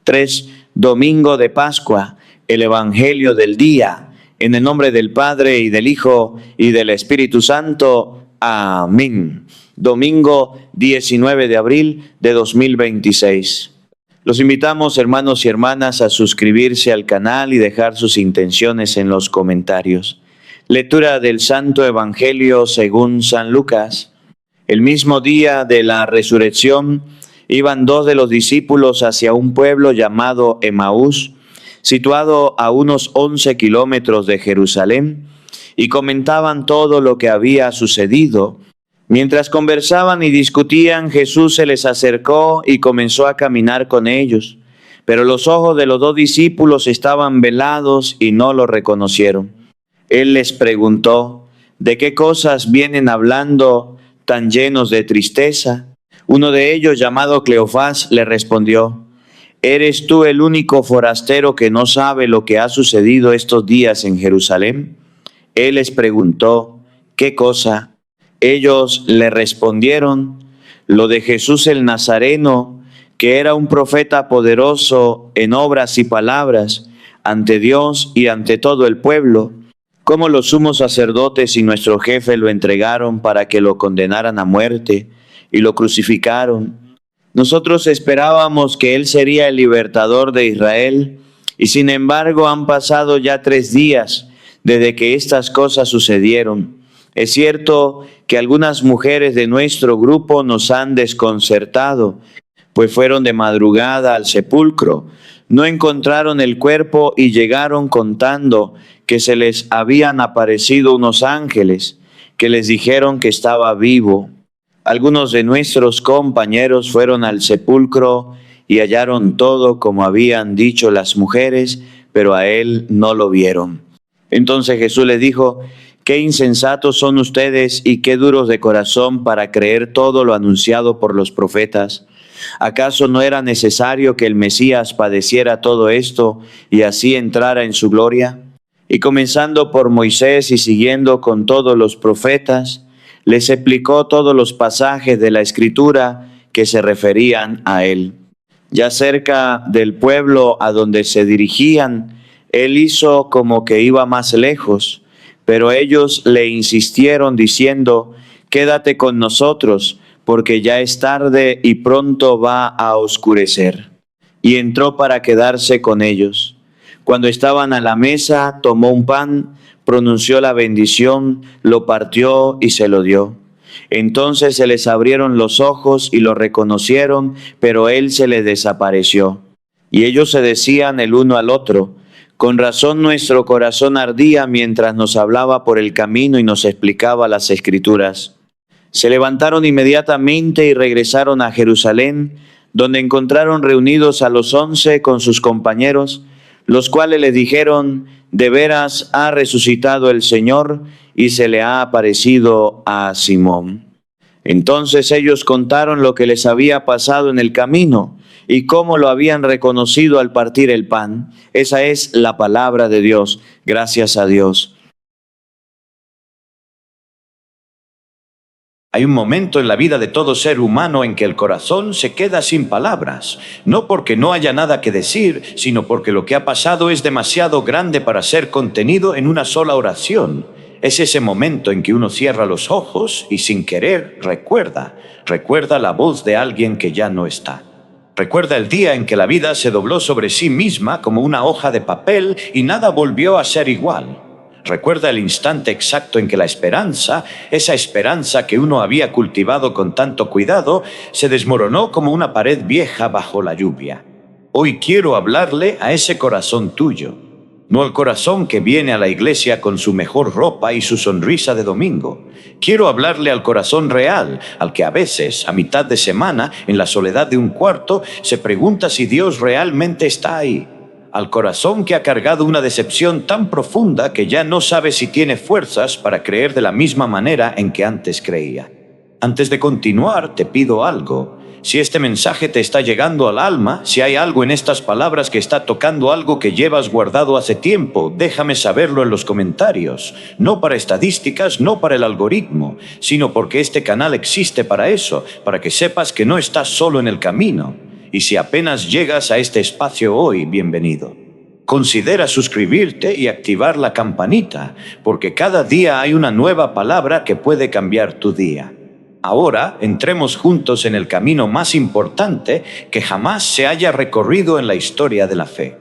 3, domingo de Pascua, el Evangelio del día. En el nombre del Padre, y del Hijo, y del Espíritu Santo. Amén. Domingo 19 de abril de 2026. Los invitamos, hermanos y hermanas, a suscribirse al canal y dejar sus intenciones en los comentarios. Lectura del Santo Evangelio según San Lucas. El mismo día de la resurrección, iban dos de los discípulos hacia un pueblo llamado Emaús, situado a unos 11 kilómetros de Jerusalén, y comentaban todo lo que había sucedido. Mientras conversaban y discutían, Jesús se les acercó y comenzó a caminar con ellos. Pero los ojos de los dos discípulos estaban velados y no lo reconocieron. Él les preguntó: ¿de qué cosas vienen hablando tan llenos de tristeza? Uno de ellos, llamado Cleofás, le respondió: ¿eres tú el único forastero que no sabe lo que ha sucedido estos días en Jerusalén? Él les preguntó: ¿qué cosa? Ellos le respondieron: lo de Jesús el Nazareno, que era un profeta poderoso en obras y palabras ante Dios y ante todo el pueblo, cómo los sumos sacerdotes y nuestro jefe lo entregaron para que lo condenaran a muerte y lo crucificaron. Nosotros esperábamos que Él sería el libertador de Israel, y sin embargo han pasado ya 3 días desde que estas cosas sucedieron. Es cierto que algunas mujeres de nuestro grupo nos han desconcertado, pues fueron de madrugada al sepulcro, no encontraron el cuerpo y llegaron contando que se les habían aparecido unos ángeles que les dijeron que estaba vivo. Algunos de nuestros compañeros fueron al sepulcro y hallaron todo como habían dicho las mujeres, pero a él no lo vieron. Entonces Jesús les dijo: qué insensatos son ustedes y qué duros de corazón para creer todo lo anunciado por los profetas. ¿Acaso no era necesario que el Mesías padeciera todo esto y así entrara en su gloria? Y comenzando por Moisés y siguiendo con todos los profetas, les explicó todos los pasajes de la Escritura que se referían a él. Ya cerca del pueblo a donde se dirigían, él hizo como que iba más lejos, pero ellos le insistieron diciendo: quédate con nosotros, porque ya es tarde y pronto va a oscurecer. Y entró para quedarse con ellos. Cuando estaban a la mesa, tomó un pan, pronunció la bendición, lo partió y se lo dio. Entonces se les abrieron los ojos y lo reconocieron, pero él se les desapareció. Y ellos se decían el uno al otro: con razón nuestro corazón ardía mientras nos hablaba por el camino y nos explicaba las Escrituras. Se levantaron inmediatamente y regresaron a Jerusalén, donde encontraron reunidos a los 11 con sus compañeros, los cuales les dijeron: de veras ha resucitado el Señor y se le ha aparecido a Simón. Entonces ellos contaron lo que les había pasado en el camino y cómo lo habían reconocido al partir el pan. Esa es la palabra de Dios. Gracias a Dios. Hay un momento en la vida de todo ser humano en que el corazón se queda sin palabras, no porque no haya nada que decir, sino porque lo que ha pasado es demasiado grande para ser contenido en una sola oración. Es ese momento en que uno cierra los ojos y sin querer recuerda la voz de alguien que ya no está. Recuerda el día en que la vida se dobló sobre sí misma como una hoja de papel y nada volvió a ser igual. Recuerda el instante exacto en que la esperanza, esa esperanza que uno había cultivado con tanto cuidado, se desmoronó como una pared vieja bajo la lluvia. Hoy quiero hablarle a ese corazón tuyo, no al corazón que viene a la iglesia con su mejor ropa y su sonrisa de domingo. Quiero hablarle al corazón real, al que a veces, a mitad de semana, en la soledad de un cuarto, se pregunta si Dios realmente está ahí. Al corazón que ha cargado una decepción tan profunda que ya no sabe si tiene fuerzas para creer de la misma manera en que antes creía. Antes de continuar, te pido algo. Si este mensaje te está llegando al alma, si hay algo en estas palabras que está tocando algo que llevas guardado hace tiempo, déjame saberlo en los comentarios. No para estadísticas, no para el algoritmo, sino porque este canal existe para eso, para que sepas que no estás solo en el camino. Y si apenas llegas a este espacio hoy, bienvenido. Considera suscribirte y activar la campanita, porque cada día hay una nueva palabra que puede cambiar tu día. Ahora entremos juntos en el camino más importante que jamás se haya recorrido en la historia de la fe.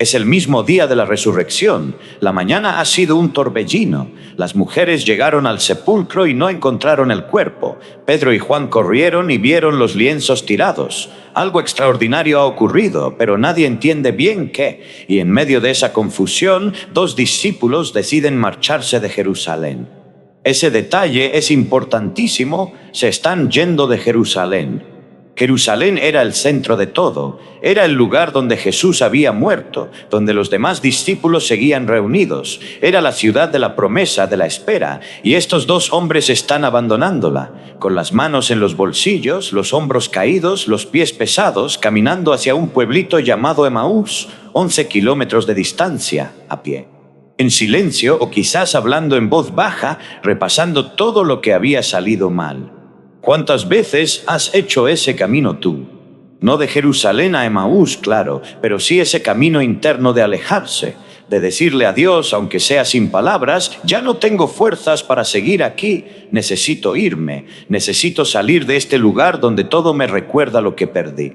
Es el mismo día de la resurrección. La mañana ha sido un torbellino. Las mujeres llegaron al sepulcro y no encontraron el cuerpo. Pedro y Juan corrieron y vieron los lienzos tirados. Algo extraordinario ha ocurrido, pero nadie entiende bien qué. Y en medio de esa confusión, 2 discípulos deciden marcharse de Jerusalén. Ese detalle es importantísimo. Se están yendo de Jerusalén. Jerusalén era el centro de todo, era el lugar donde Jesús había muerto, donde los demás discípulos seguían reunidos, era la ciudad de la promesa, de la espera, y estos 2 hombres están abandonándola, con las manos en los bolsillos, los hombros caídos, los pies pesados, caminando hacia un pueblito llamado Emaús, 11 kilómetros de distancia, a pie. En silencio o quizás hablando en voz baja, repasando todo lo que había salido mal. ¿Cuántas veces has hecho ese camino tú? No de Jerusalén a Emaús, claro, pero sí ese camino interno de alejarse, de decirle a Dios, aunque sea sin palabras, ya no tengo fuerzas para seguir aquí, necesito irme, necesito salir de este lugar donde todo me recuerda lo que perdí.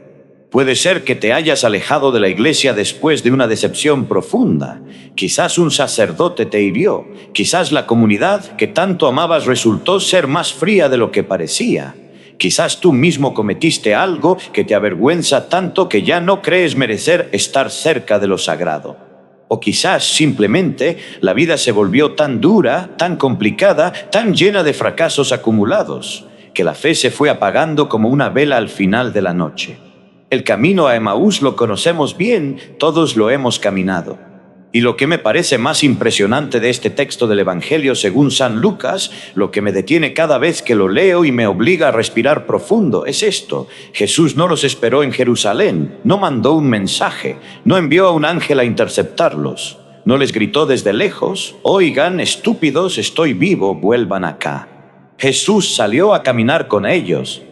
Puede ser que te hayas alejado de la iglesia después de una decepción profunda. Quizás un sacerdote te hirió. Quizás la comunidad que tanto amabas resultó ser más fría de lo que parecía. Quizás tú mismo cometiste algo que te avergüenza tanto que ya no crees merecer estar cerca de lo sagrado. O quizás simplemente la vida se volvió tan dura, tan complicada, tan llena de fracasos acumulados, que la fe se fue apagando como una vela al final de la noche. El camino a Emaús lo conocemos bien, todos lo hemos caminado. Y lo que me parece más impresionante de este texto del Evangelio según San Lucas, lo que me detiene cada vez que lo leo y me obliga a respirar profundo, es esto. Jesús no los esperó en Jerusalén, no mandó un mensaje, no envió a un ángel a interceptarlos, no les gritó desde lejos, oigan, estúpidos, estoy vivo, vuelvan acá. Jesús salió a caminar con ellos.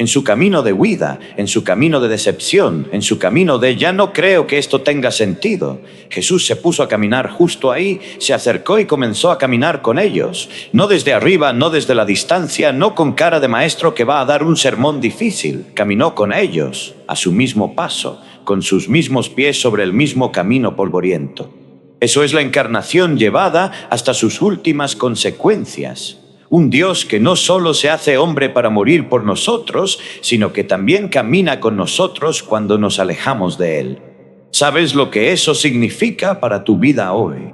En su camino de huida, en su camino de decepción, en su camino de ya no creo que esto tenga sentido. Jesús se puso a caminar justo ahí, se acercó y comenzó a caminar con ellos. No desde arriba, no desde la distancia, no con cara de maestro que va a dar un sermón difícil. Caminó con ellos, a su mismo paso, con sus mismos pies sobre el mismo camino polvoriento. Eso es la encarnación llevada hasta sus últimas consecuencias. Un Dios que no solo se hace hombre para morir por nosotros, sino que también camina con nosotros cuando nos alejamos de Él. ¿Sabes lo que eso significa para tu vida hoy?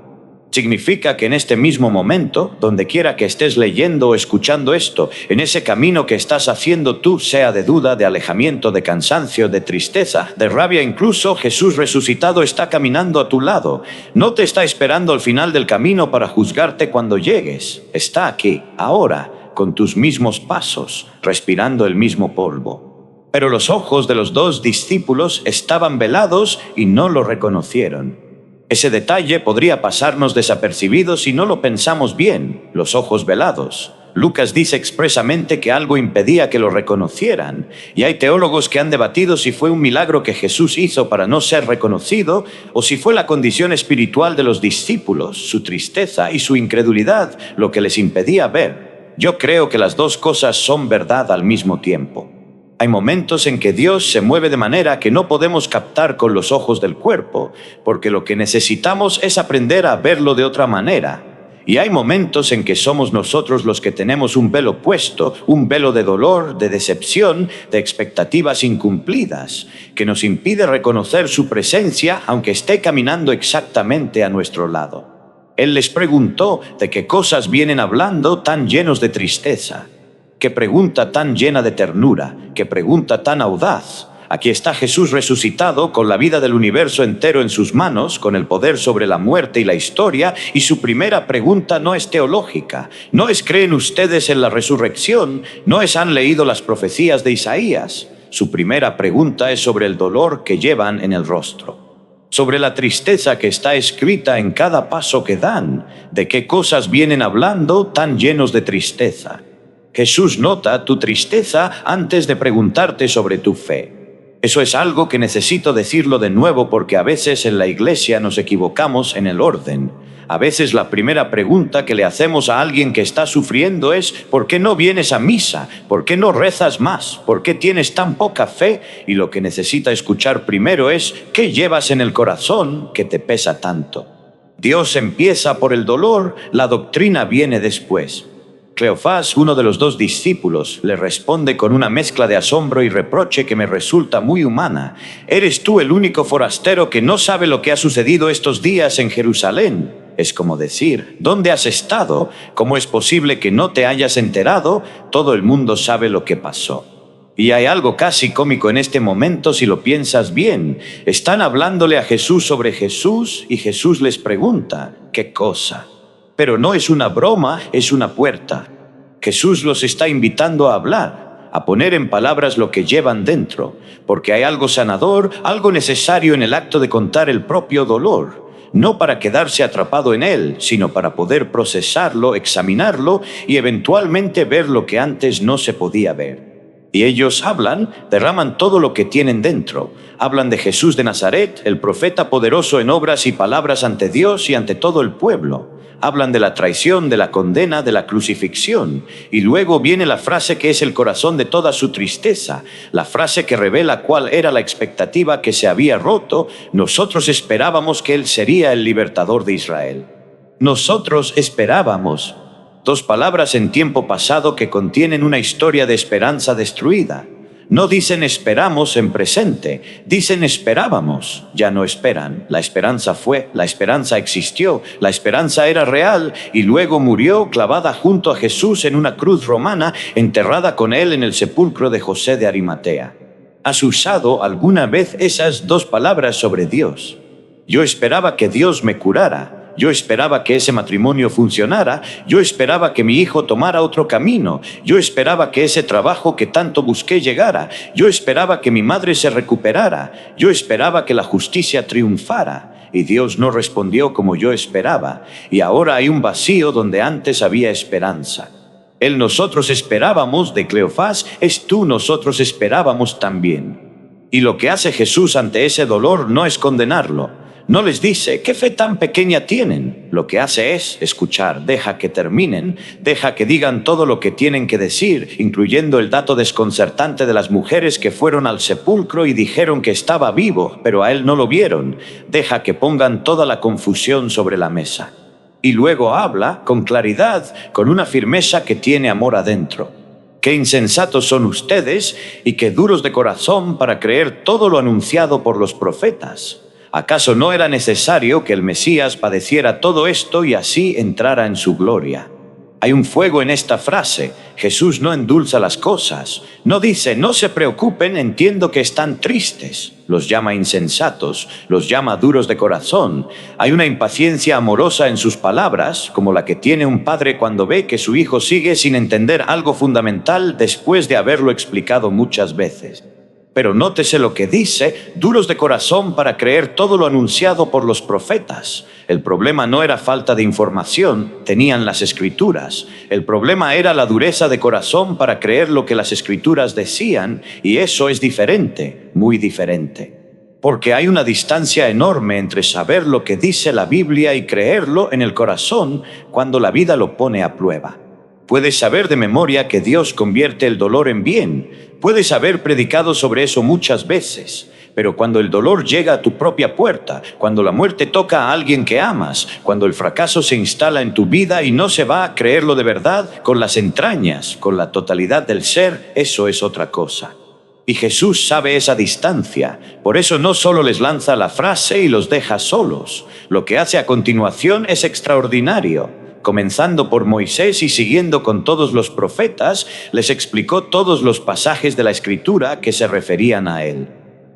Significa que en este mismo momento, donde quiera que estés leyendo o escuchando esto, en ese camino que estás haciendo tú, sea de duda, de alejamiento, de cansancio, de tristeza, de rabia incluso, Jesús resucitado está caminando a tu lado. No te está esperando al final del camino para juzgarte cuando llegues. Está aquí, ahora, con tus mismos pasos, respirando el mismo polvo. Pero los ojos de los 2 discípulos estaban velados y no lo reconocieron. Ese detalle podría pasarnos desapercibido si no lo pensamos bien, los ojos velados. Lucas dice expresamente que algo impedía que lo reconocieran, y hay teólogos que han debatido si fue un milagro que Jesús hizo para no ser reconocido, o si fue la condición espiritual de los discípulos, su tristeza y su incredulidad, lo que les impedía ver. Yo creo que las 2 cosas son verdad al mismo tiempo. Hay momentos en que Dios se mueve de manera que no podemos captar con los ojos del cuerpo, porque lo que necesitamos es aprender a verlo de otra manera. Y hay momentos en que somos nosotros los que tenemos un velo puesto, un velo de dolor, de decepción, de expectativas incumplidas, que nos impide reconocer su presencia aunque esté caminando exactamente a nuestro lado. Él les preguntó de qué cosas vienen hablando tan llenos de tristeza. Qué pregunta tan llena de ternura, qué pregunta tan audaz. Aquí está Jesús resucitado con la vida del universo entero en sus manos, con el poder sobre la muerte y la historia, y su primera pregunta no es teológica, no es ¿creen ustedes en la resurrección?, no es ¿han leído las profecías de Isaías? Su primera pregunta es sobre el dolor que llevan en el rostro, sobre la tristeza que está escrita en cada paso que dan, de qué cosas vienen hablando tan llenos de tristeza. Jesús nota tu tristeza antes de preguntarte sobre tu fe. Eso es algo que necesito decirlo de nuevo porque a veces en la iglesia nos equivocamos en el orden. A veces la primera pregunta que le hacemos a alguien que está sufriendo es ¿por qué no vienes a misa? ¿Por qué no rezas más? ¿Por qué tienes tan poca fe? Y lo que necesita escuchar primero es ¿qué llevas en el corazón que te pesa tanto? Dios empieza por el dolor, la doctrina viene después. Cleofás, uno de los 2 discípulos, le responde con una mezcla de asombro y reproche que me resulta muy humana. ¿Eres tú el único forastero que no sabe lo que ha sucedido estos días en Jerusalén? Es como decir, ¿dónde has estado? ¿Cómo es posible que no te hayas enterado? Todo el mundo sabe lo que pasó. Y hay algo casi cómico en este momento si lo piensas bien. Están hablándole a Jesús sobre Jesús y Jesús les pregunta, ¿qué cosa? Pero no es una broma, es una puerta. Jesús los está invitando a hablar, a poner en palabras lo que llevan dentro, porque hay algo sanador, algo necesario en el acto de contar el propio dolor. No para quedarse atrapado en él, sino para poder procesarlo, examinarlo y eventualmente ver lo que antes no se podía ver. Y ellos hablan, derraman todo lo que tienen dentro. Hablan de Jesús de Nazaret, el profeta poderoso en obras y palabras ante Dios y ante todo el pueblo. Hablan de la traición, de la condena, de la crucifixión. Y luego viene la frase que es el corazón de toda su tristeza, la frase que revela cuál era la expectativa que se había roto. Nosotros esperábamos que Él sería el libertador de Israel. Nosotros esperábamos. 2 palabras en tiempo pasado que contienen una historia de esperanza destruida. No dicen esperamos en presente, dicen esperábamos, ya no esperan. La esperanza fue, la esperanza existió, la esperanza era real y luego murió clavada junto a Jesús en una cruz romana, enterrada con él en el sepulcro de José de Arimatea. ¿Has usado alguna vez esas 2 palabras sobre Dios? Yo esperaba que Dios me curara. Yo esperaba que ese matrimonio funcionara, yo esperaba que mi hijo tomara otro camino, yo esperaba que ese trabajo que tanto busqué llegara, yo esperaba que mi madre se recuperara, yo esperaba que la justicia triunfara, y Dios no respondió como yo esperaba, y ahora hay un vacío donde antes había esperanza. El nosotros esperábamos de Cleofás es tú nosotros esperábamos también. Y lo que hace Jesús ante ese dolor no es condenarlo. No les dice, ¿qué fe tan pequeña tienen? Lo que hace es escuchar, deja que terminen, deja que digan todo lo que tienen que decir, incluyendo el dato desconcertante de las mujeres que fueron al sepulcro y dijeron que estaba vivo, pero a él no lo vieron. Deja que pongan toda la confusión sobre la mesa. Y luego habla con claridad, con una firmeza que tiene amor adentro. Qué insensatos son ustedes y qué duros de corazón para creer todo lo anunciado por los profetas. ¿Acaso no era necesario que el Mesías padeciera todo esto y así entrara en su gloria? Hay un fuego en esta frase. Jesús no endulza las cosas. No dice, no se preocupen, entiendo que están tristes. Los llama insensatos, los llama duros de corazón. Hay una impaciencia amorosa en sus palabras, como la que tiene un padre cuando ve que su hijo sigue sin entender algo fundamental después de haberlo explicado muchas veces. Pero nótese lo que dice, duros de corazón para creer todo lo anunciado por los profetas. El problema no era falta de información, tenían las escrituras. El problema era la dureza de corazón para creer lo que las escrituras decían, y eso es diferente, muy diferente. Porque hay una distancia enorme entre saber lo que dice la Biblia y creerlo en el corazón cuando la vida lo pone a prueba. Puedes saber de memoria que Dios convierte el dolor en bien. Puedes haber predicado sobre eso muchas veces. Pero cuando el dolor llega a tu propia puerta, cuando la muerte toca a alguien que amas, cuando el fracaso se instala en tu vida y no se va a creerlo de verdad con las entrañas, con la totalidad del ser, eso es otra cosa. Y Jesús sabe esa distancia. Por eso no solo les lanza la frase y los deja solos. Lo que hace a continuación es extraordinario. Comenzando por Moisés y siguiendo con todos los profetas, les explicó todos los pasajes de la Escritura que se referían a él.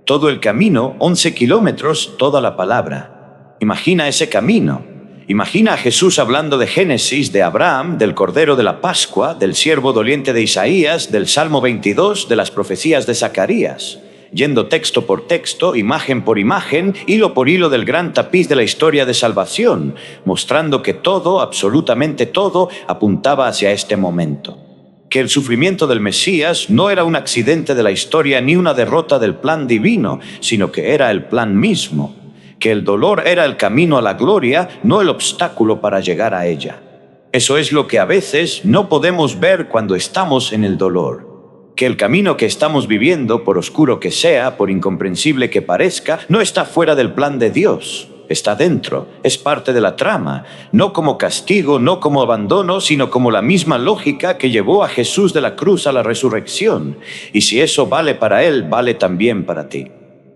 Todo el camino, 11 kilómetros, toda la palabra. Imagina ese camino. Imagina a Jesús hablando de Génesis, de Abraham, del Cordero de la Pascua, del siervo doliente de Isaías, del Salmo 22, de las profecías de Zacarías. Yendo texto por texto, imagen por imagen, hilo por hilo del gran tapiz de la historia de salvación, mostrando que todo, absolutamente todo, apuntaba hacia este momento. que el sufrimiento del Mesías no era un accidente de la historia ni una derrota del plan divino, sino que era el plan mismo, que el dolor era el camino a la gloria, no el obstáculo para llegar a ella. Eso es lo que a veces no podemos ver cuando estamos en el dolor, que el camino que estamos viviendo, por oscuro que sea, por incomprensible que parezca, no está fuera del plan de Dios. Está dentro, es parte de la trama, no como castigo, no como abandono, sino como la misma lógica que llevó a Jesús de la cruz a la resurrección. Y si eso vale para Él, vale también para ti.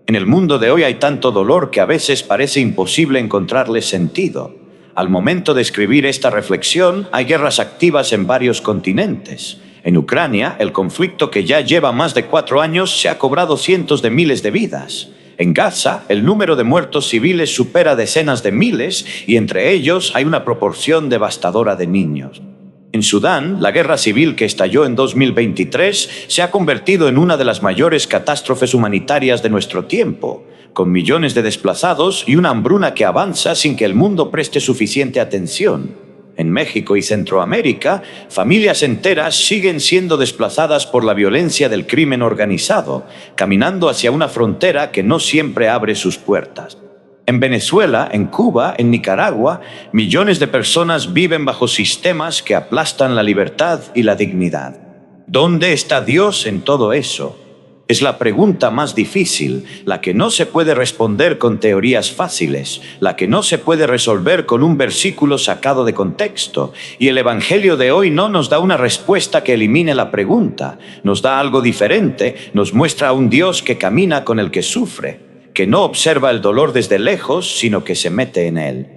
En el mundo de hoy hay tanto dolor que a veces parece imposible encontrarle sentido. Al momento de escribir esta reflexión, hay guerras activas en varios continentes. En Ucrania, el conflicto que ya lleva más de 4 años se ha cobrado cientos de miles de vidas. En Gaza, el número de muertos civiles supera decenas de miles y entre ellos hay una proporción devastadora de niños. En Sudán, la guerra civil que estalló en 2023 se ha convertido en una de las mayores catástrofes humanitarias de nuestro tiempo, con millones de desplazados y una hambruna que avanza sin que el mundo preste suficiente atención. En México y Centroamérica, familias enteras siguen siendo desplazadas por la violencia del crimen organizado, caminando hacia una frontera que no siempre abre sus puertas. En Venezuela, en Cuba, en Nicaragua, millones de personas viven bajo sistemas que aplastan la libertad y la dignidad. ¿Dónde está Dios en todo eso? Es la pregunta más difícil, la que no se puede responder con teorías fáciles, la que no se puede resolver con un versículo sacado de contexto. Y el Evangelio de hoy no nos da una respuesta que elimine la pregunta, nos da algo diferente, nos muestra a un Dios que camina con el que sufre, que no observa el dolor desde lejos, sino que se mete en él,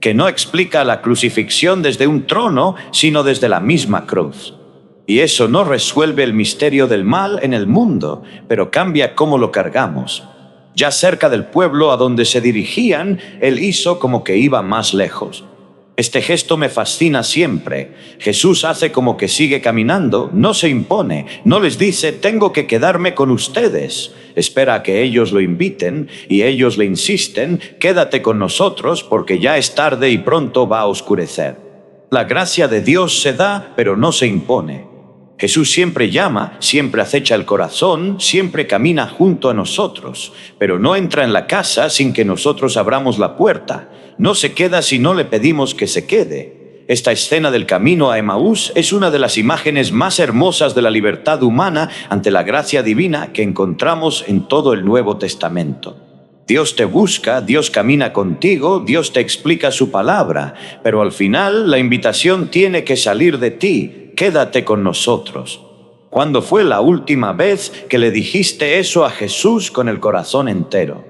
que no explica la crucifixión desde un trono, sino desde la misma cruz. Y eso no resuelve el misterio del mal en el mundo, pero cambia cómo lo cargamos. Ya cerca del pueblo a donde se dirigían, él hizo como que iba más lejos. Este gesto me fascina siempre. Jesús hace como que sigue caminando, no se impone, no les dice, tengo que quedarme con ustedes. Espera a que ellos lo inviten y ellos le insisten, quédate con nosotros porque ya es tarde y pronto va a oscurecer. La gracia de Dios se da, pero no se impone. Jesús siempre llama, siempre acecha el corazón, siempre camina junto a nosotros, pero no entra en la casa sin que nosotros abramos la puerta. No se queda si no le pedimos que se quede. Esta escena del camino a Emaús es una de las imágenes más hermosas de la libertad humana ante la gracia divina que encontramos en todo el Nuevo Testamento. Dios te busca, Dios camina contigo, Dios te explica su palabra, pero al final la invitación tiene que salir de ti. Quédate con nosotros. ¿Cuándo fue la última vez que le dijiste eso a Jesús con el corazón entero?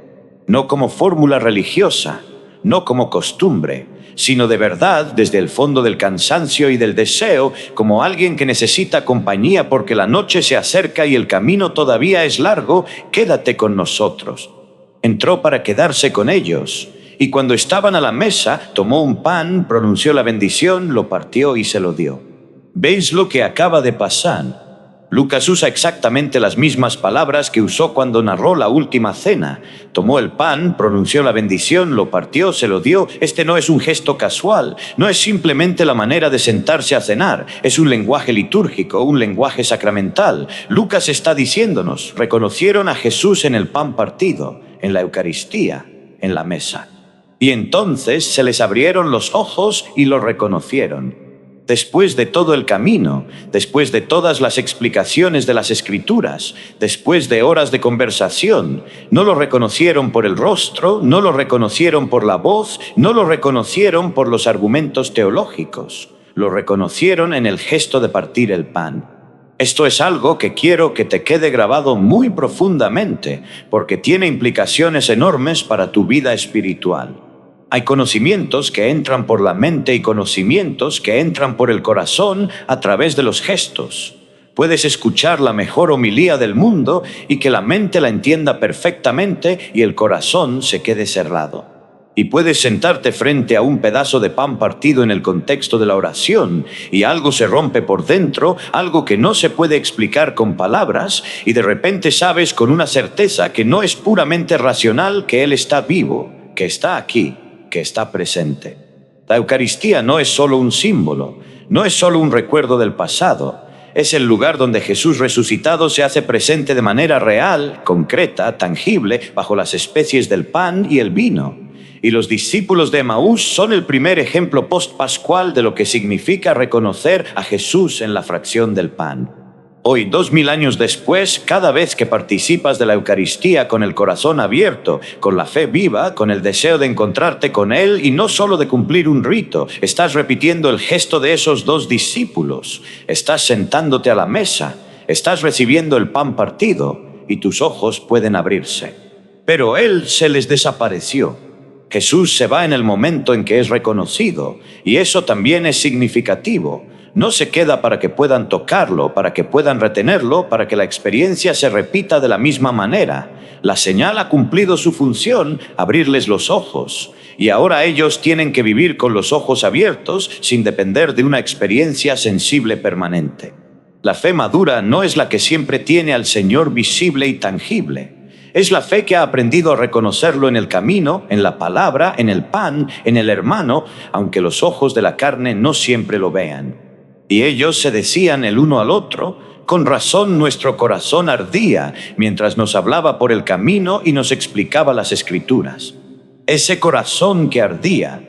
No como fórmula religiosa, no como costumbre, sino de verdad desde el fondo del cansancio y del deseo, como alguien que necesita compañía porque la noche se acerca y el camino todavía es largo. Quédate con nosotros. Entró para quedarse con ellos, y cuando estaban a la mesa, tomó un pan, pronunció la bendición, lo partió y se lo dio. ¿Veis lo que acaba de pasar? Lucas usa exactamente las mismas palabras que usó cuando narró la última cena. Tomó el pan, pronunció la bendición, lo partió, se lo dio. Este no es un gesto casual, no es simplemente la manera de sentarse a cenar, es un lenguaje litúrgico, un lenguaje sacramental. Lucas está diciéndonos, reconocieron a Jesús en el pan partido, en la Eucaristía, en la mesa. Y entonces se les abrieron los ojos y lo reconocieron. Después de todo el camino, después de todas las explicaciones de las Escrituras, después de horas de conversación, no lo reconocieron por el rostro, no lo reconocieron por la voz, no lo reconocieron por los argumentos teológicos, lo reconocieron en el gesto de partir el pan. Esto es algo que quiero que te quede grabado muy profundamente, porque tiene implicaciones enormes para tu vida espiritual. Hay conocimientos que entran por la mente y conocimientos que entran por el corazón a través de los gestos. Puedes escuchar la mejor homilía del mundo y que la mente la entienda perfectamente y el corazón se quede cerrado. Y puedes sentarte frente a un pedazo de pan partido en el contexto de la oración y algo se rompe por dentro, algo que no se puede explicar con palabras, y de repente sabes con una certeza que no es puramente racional que Él está vivo, que está aquí, que está presente. La Eucaristía no es solo un símbolo, no es solo un recuerdo del pasado, Es el lugar donde Jesús resucitado se hace presente de manera real, concreta, tangible, bajo las especies del pan y el vino. Y los discípulos de Emaús son el primer ejemplo post-pascual de lo que significa reconocer a Jesús en la fracción del pan. Hoy, 2000 años después, cada vez que participas de la Eucaristía con el corazón abierto, con la fe viva, con el deseo de encontrarte con Él y no solo de cumplir un rito, estás repitiendo el gesto de esos dos discípulos, estás sentándote a la mesa, estás recibiendo el pan partido y tus ojos pueden abrirse. Pero Él se les desapareció. Jesús se va en el momento en que es reconocido y eso también es significativo. No se queda para que puedan tocarlo, para que puedan retenerlo, para que la experiencia se repita de la misma manera. La señal ha cumplido su función, abrirles los ojos. Y ahora ellos tienen que vivir con los ojos abiertos sin depender de una experiencia sensible permanente. La fe madura no es la que siempre tiene al Señor visible y tangible. Es la fe que ha aprendido a reconocerlo en el camino, en la palabra, en el pan, en el hermano, aunque los ojos de la carne no siempre lo vean. Y ellos se decían el uno al otro, con razón nuestro corazón ardía mientras nos hablaba por el camino y nos explicaba las Escrituras. Ese corazón que ardía,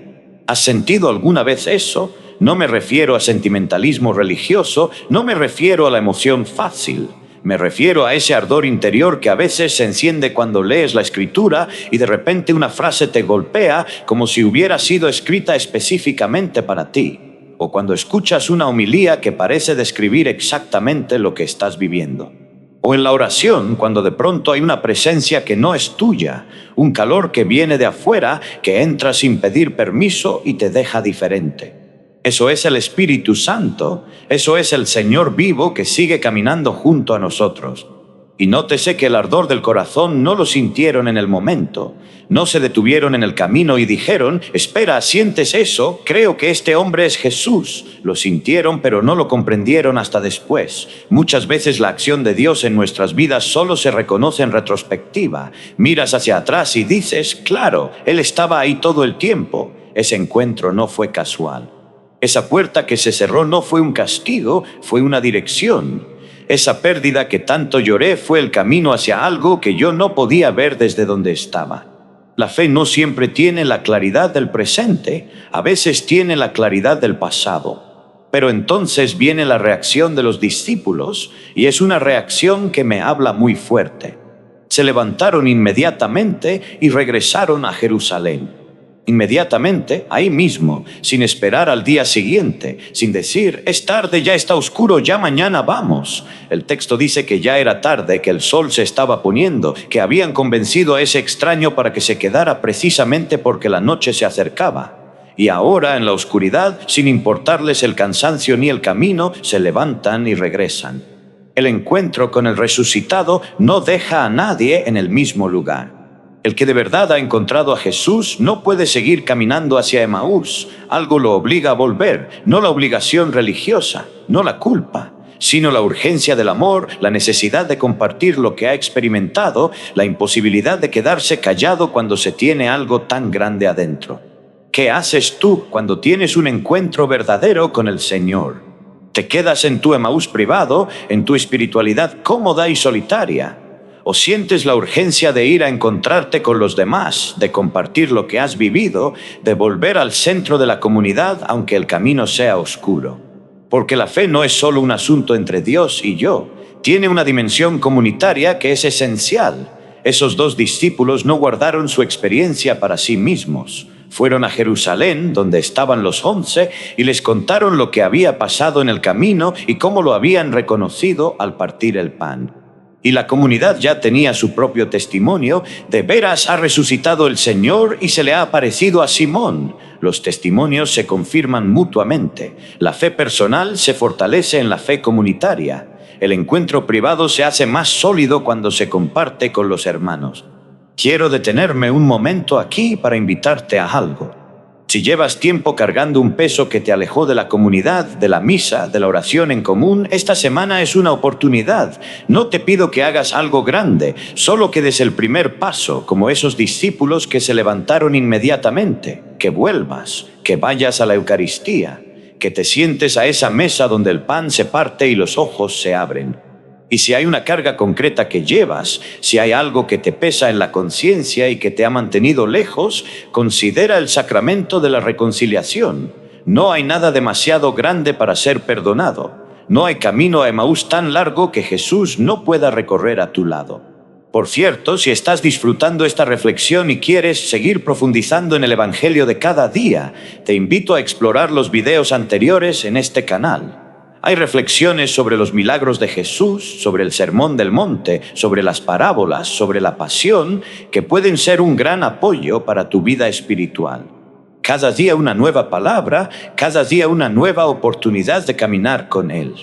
¿has sentido alguna vez eso? No me refiero a sentimentalismo religioso, no me refiero a la emoción fácil. Me refiero a ese ardor interior que a veces se enciende cuando lees la Escritura y de repente una frase te golpea como si hubiera sido escrita específicamente para ti. O cuando escuchas una homilía que parece describir exactamente lo que estás viviendo. O en la oración, cuando de pronto hay una presencia que no es tuya, un calor que viene de afuera, que entra sin pedir permiso y te deja diferente. Eso es el Espíritu Santo, eso es el Señor vivo que sigue caminando junto a nosotros. Y nótese que el ardor del corazón no lo sintieron en el momento, no se detuvieron en el camino y dijeron, espera, ¿sientes eso? Creo que este hombre es Jesús. Lo sintieron, pero no lo comprendieron hasta después. Muchas veces la acción de Dios en nuestras vidas solo se reconoce en retrospectiva. Miras hacia atrás y dices, claro, Él estaba ahí todo el tiempo. Ese encuentro no fue casual. Esa puerta que se cerró no fue un castigo, fue una dirección. Esa pérdida que tanto lloré fue el camino hacia algo que yo no podía ver desde donde estaba. La fe no siempre tiene la claridad del presente, a veces tiene la claridad del pasado. Pero entonces viene la reacción de los discípulos y es una reacción que me habla muy fuerte. Se levantaron inmediatamente y regresaron a Jerusalén. Inmediatamente, ahí mismo, sin esperar al día siguiente, sin decir, es tarde, ya está oscuro, ya mañana vamos. El texto dice que ya era tarde, que el sol se estaba poniendo, que habían convencido a ese extraño para que se quedara precisamente porque la noche se acercaba. Y ahora, en la oscuridad, sin importarles el cansancio ni el camino, se levantan y regresan. El encuentro con el resucitado no deja a nadie en el mismo lugar. El que de verdad ha encontrado a Jesús no puede seguir caminando hacia Emaús. Algo lo obliga a volver, no la obligación religiosa, no la culpa, sino la urgencia del amor, la necesidad de compartir lo que ha experimentado, la imposibilidad de quedarse callado cuando se tiene algo tan grande adentro. ¿Qué haces tú cuando tienes un encuentro verdadero con el Señor? ¿Te quedas en tu Emaús privado, en tu espiritualidad cómoda y solitaria? ¿O sientes la urgencia de ir a encontrarte con los demás, de compartir lo que has vivido, de volver al centro de la comunidad aunque el camino sea oscuro? Porque la fe no es solo un asunto entre Dios y yo, tiene una dimensión comunitaria que es esencial. Esos dos discípulos no guardaron su experiencia para sí mismos. Fueron a Jerusalén, donde estaban los 11, y les contaron lo que había pasado en el camino y cómo lo habían reconocido al partir el pan. Y la comunidad ya tenía su propio testimonio, de veras ha resucitado el Señor y se le ha aparecido a Simón. Los testimonios se confirman mutuamente. La fe personal se fortalece en la fe comunitaria. El encuentro privado se hace más sólido cuando se comparte con los hermanos. Quiero detenerme un momento aquí para invitarte a algo. Si llevas tiempo cargando un peso que te alejó de la comunidad, de la misa, de la oración en común, esta semana es una oportunidad. No te pido que hagas algo grande, solo que des el primer paso, como esos discípulos que se levantaron inmediatamente, que vuelvas, que vayas a la Eucaristía, que te sientes a esa mesa donde el pan se parte y los ojos se abren. Y si hay una carga concreta que llevas, si hay algo que te pesa en la conciencia y que te ha mantenido lejos, considera el sacramento de la reconciliación. No hay nada demasiado grande para ser perdonado. No hay camino a Emaús tan largo que Jesús no pueda recorrer a tu lado. Por cierto, si estás disfrutando esta reflexión y quieres seguir profundizando en el Evangelio de cada día, te invito a explorar los videos anteriores en este canal. Hay reflexiones sobre los milagros de Jesús, sobre el Sermón del Monte, sobre las parábolas, sobre la pasión, que pueden ser un gran apoyo para tu vida espiritual. Cada día una nueva palabra, cada día una nueva oportunidad de caminar con Él.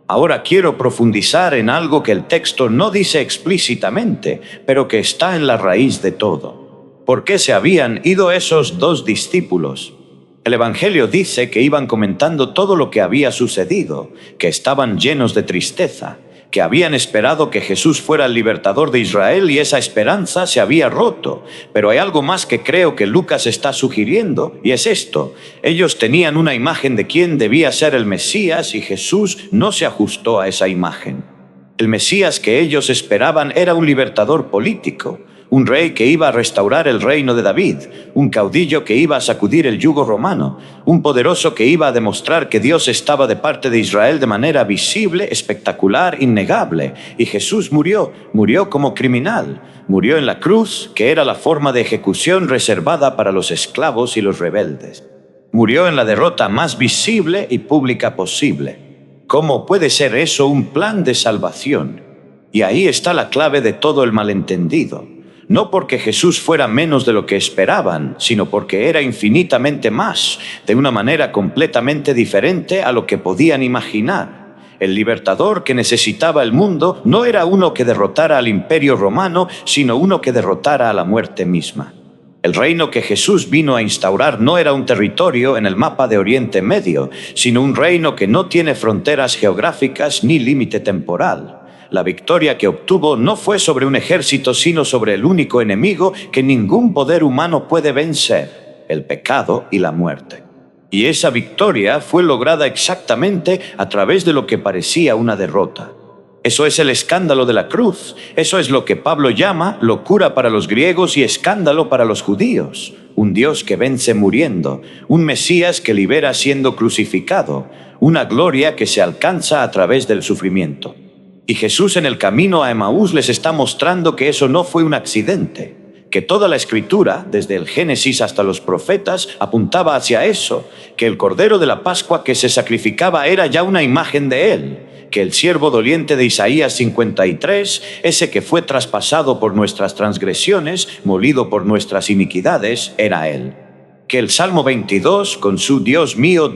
Ahora quiero profundizar en algo que el texto no dice explícitamente, pero que está en la raíz de todo. ¿Por qué se habían ido esos 2 discípulos? El Evangelio dice que iban comentando todo lo que había sucedido, que estaban llenos de tristeza, que habían esperado que Jesús fuera el libertador de Israel y esa esperanza se había roto. Pero hay algo más que creo que Lucas está sugiriendo y es esto. Ellos tenían una imagen de quién debía ser el Mesías y Jesús no se ajustó a esa imagen. El Mesías que ellos esperaban era un libertador político, un rey que iba a restaurar el reino de David, un caudillo que iba a sacudir el yugo romano, un poderoso que iba a demostrar que Dios estaba de parte de Israel de manera visible, espectacular, innegable. Y Jesús murió como criminal, murió en la cruz, que era la forma de ejecución reservada para los esclavos y los rebeldes. Murió en la derrota más visible y pública posible. ¿Cómo puede ser eso un plan de salvación? Y ahí está la clave de todo el malentendido. No porque Jesús fuera menos de lo que esperaban, sino porque era infinitamente más, de una manera completamente diferente a lo que podían imaginar. El libertador que necesitaba el mundo no era uno que derrotara al imperio romano, sino uno que derrotara a la muerte misma. El reino que Jesús vino a instaurar no era un territorio en el mapa de Oriente Medio, sino un reino que no tiene fronteras geográficas ni límite temporal. La victoria que obtuvo no fue sobre un ejército, sino sobre el único enemigo que ningún poder humano puede vencer, el pecado y la muerte. Y esa victoria fue lograda exactamente a través de lo que parecía una derrota. Eso es el escándalo de la cruz. Eso es lo que Pablo llama locura para los griegos y escándalo para los judíos. Un Dios que vence muriendo, un Mesías que libera siendo crucificado, una gloria que se alcanza a través del sufrimiento. Y Jesús en el camino a Emaús les está mostrando que eso no fue un accidente, que toda la Escritura, desde el Génesis hasta los profetas, apuntaba hacia eso, que el Cordero de la Pascua que se sacrificaba era ya una imagen de Él, que el siervo doliente de Isaías 53, ese que fue traspasado por nuestras transgresiones, molido por nuestras iniquidades, era Él. Que el Salmo 22, con su Dios mío,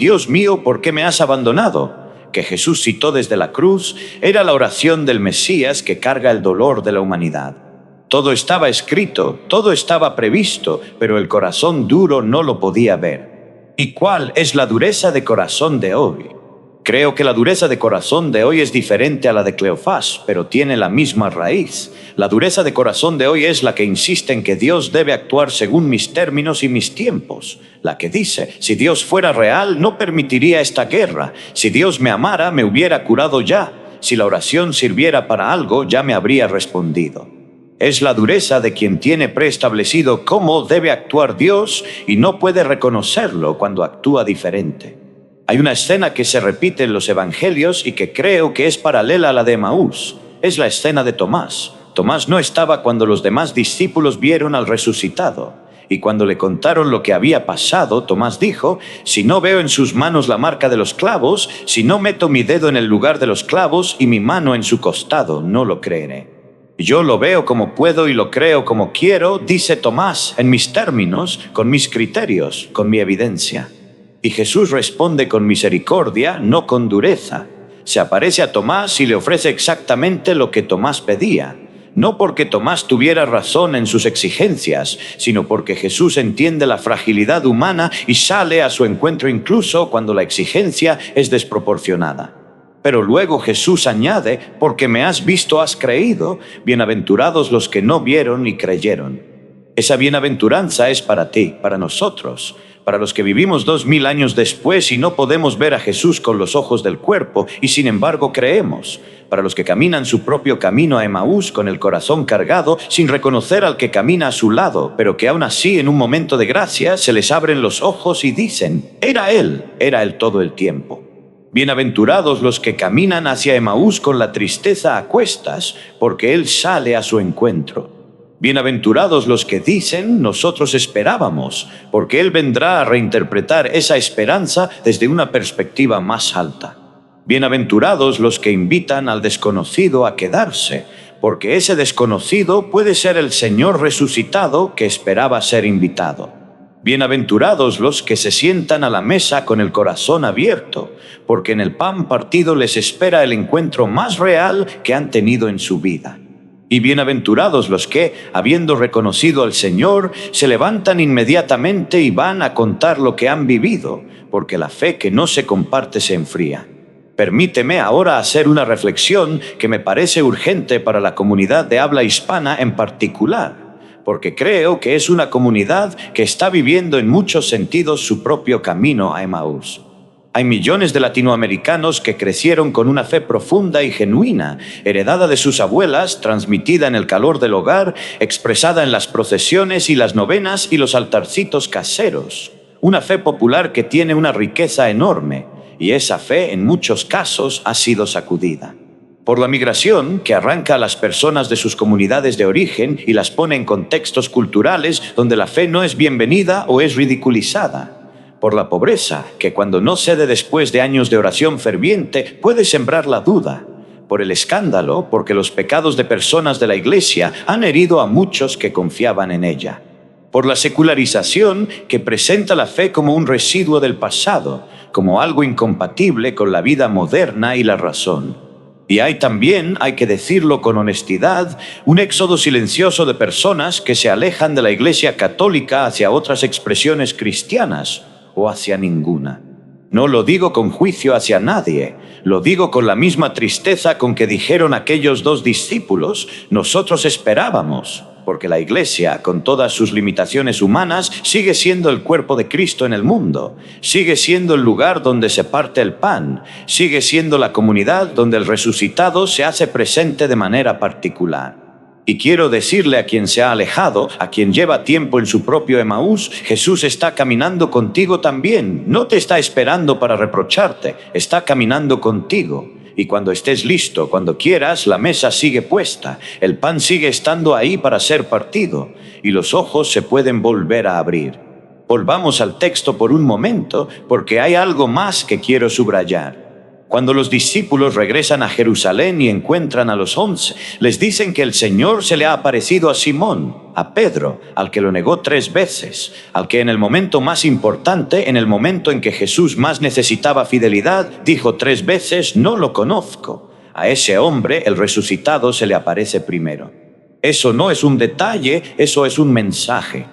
¿por qué me has abandonado?, que Jesús citó desde la cruz, era la oración del Mesías que carga el dolor de la humanidad. Todo estaba escrito, todo estaba previsto, pero el corazón duro no lo podía ver. ¿Y cuál es la dureza de corazón de hoy? Creo que la dureza de corazón de hoy es diferente a la de Cleofás, pero tiene la misma raíz. La dureza de corazón de hoy es la que insiste en que Dios debe actuar según mis términos y mis tiempos. La que dice, si Dios fuera real, no permitiría esta guerra. Si Dios me amara, me hubiera curado ya. Si la oración sirviera para algo, ya me habría respondido. Es la dureza de quien tiene preestablecido cómo debe actuar Dios y no puede reconocerlo cuando actúa diferente. Hay una escena que se repite en los evangelios y que creo que es paralela a la de Emaús. Es la escena de Tomás. Tomás no estaba cuando los demás discípulos vieron al resucitado. Y cuando le contaron lo que había pasado, Tomás dijo, si no veo en sus manos la marca de los clavos, si no meto mi dedo en el lugar de los clavos y mi mano en su costado, no lo creeré. Yo lo veo como puedo y lo creo como quiero, dice Tomás, en mis términos, con mis criterios, con mi evidencia. Y Jesús responde con misericordia, no con dureza. Se aparece a Tomás y le ofrece exactamente lo que Tomás pedía. No porque Tomás tuviera razón en sus exigencias, sino porque Jesús entiende la fragilidad humana y sale a su encuentro incluso cuando la exigencia es desproporcionada. Pero luego Jesús añade, porque me has visto has creído, bienaventurados los que no vieron y creyeron. Esa bienaventuranza es para ti, para nosotros, para los que vivimos 2000 años después y no podemos ver a Jesús con los ojos del cuerpo y sin embargo creemos, para los que caminan su propio camino a Emaús con el corazón cargado sin reconocer al que camina a su lado, pero que aún así en un momento de gracia se les abren los ojos y dicen, era Él todo el tiempo. Bienaventurados los que caminan hacia Emaús con la tristeza a cuestas, porque Él sale a su encuentro. Bienaventurados los que dicen, nosotros esperábamos, porque Él vendrá a reinterpretar esa esperanza desde una perspectiva más alta. Bienaventurados los que invitan al desconocido a quedarse, porque ese desconocido puede ser el Señor resucitado que esperaba ser invitado. Bienaventurados los que se sientan a la mesa con el corazón abierto, porque en el pan partido les espera el encuentro más real que han tenido en su vida. Y bienaventurados los que, habiendo reconocido al Señor, se levantan inmediatamente y van a contar lo que han vivido, porque la fe que no se comparte se enfría. Permíteme ahora hacer una reflexión que me parece urgente para la comunidad de habla hispana en particular, porque creo que es una comunidad que está viviendo en muchos sentidos su propio camino a Emaús. Hay millones de latinoamericanos que crecieron con una fe profunda y genuina, heredada de sus abuelas, transmitida en el calor del hogar, expresada en las procesiones y las novenas y los altarcitos caseros. Una fe popular que tiene una riqueza enorme, y esa fe en muchos casos ha sido sacudida por la migración que arranca a las personas de sus comunidades de origen y las pone en contextos culturales donde la fe no es bienvenida o es ridiculizada. Por la pobreza, que cuando no cede después de años de oración ferviente, puede sembrar la duda. Por el escándalo, porque los pecados de personas de la Iglesia han herido a muchos que confiaban en ella. Por la secularización, que presenta la fe como un residuo del pasado, como algo incompatible con la vida moderna y la razón. Y hay también, hay que decirlo con honestidad, un éxodo silencioso de personas que se alejan de la Iglesia católica hacia otras expresiones cristianas, o hacia ninguna. No lo digo con juicio hacia nadie, lo digo con la misma tristeza con que dijeron aquellos 2 discípulos, nosotros esperábamos, porque la Iglesia, con todas sus limitaciones humanas, sigue siendo el cuerpo de Cristo en el mundo, sigue siendo el lugar donde se parte el pan, sigue siendo la comunidad donde el resucitado se hace presente de manera particular. Y quiero decirle a quien se ha alejado, a quien lleva tiempo en su propio Emaús, Jesús está caminando contigo también. No te está esperando para reprocharte, está caminando contigo. Y cuando estés listo, cuando quieras, la mesa sigue puesta, el pan sigue estando ahí para ser partido, y los ojos se pueden volver a abrir. Volvamos al texto por un momento, porque hay algo más que quiero subrayar. Cuando los discípulos regresan a Jerusalén y encuentran a los 11, les dicen que el Señor se le ha aparecido a Simón, a Pedro, al que lo negó 3 veces, al que en el momento más importante, en el momento en que Jesús más necesitaba fidelidad, dijo 3 veces, no lo conozco. A ese hombre, el resucitado, se le aparece primero. Eso no es un detalle, eso es un mensaje.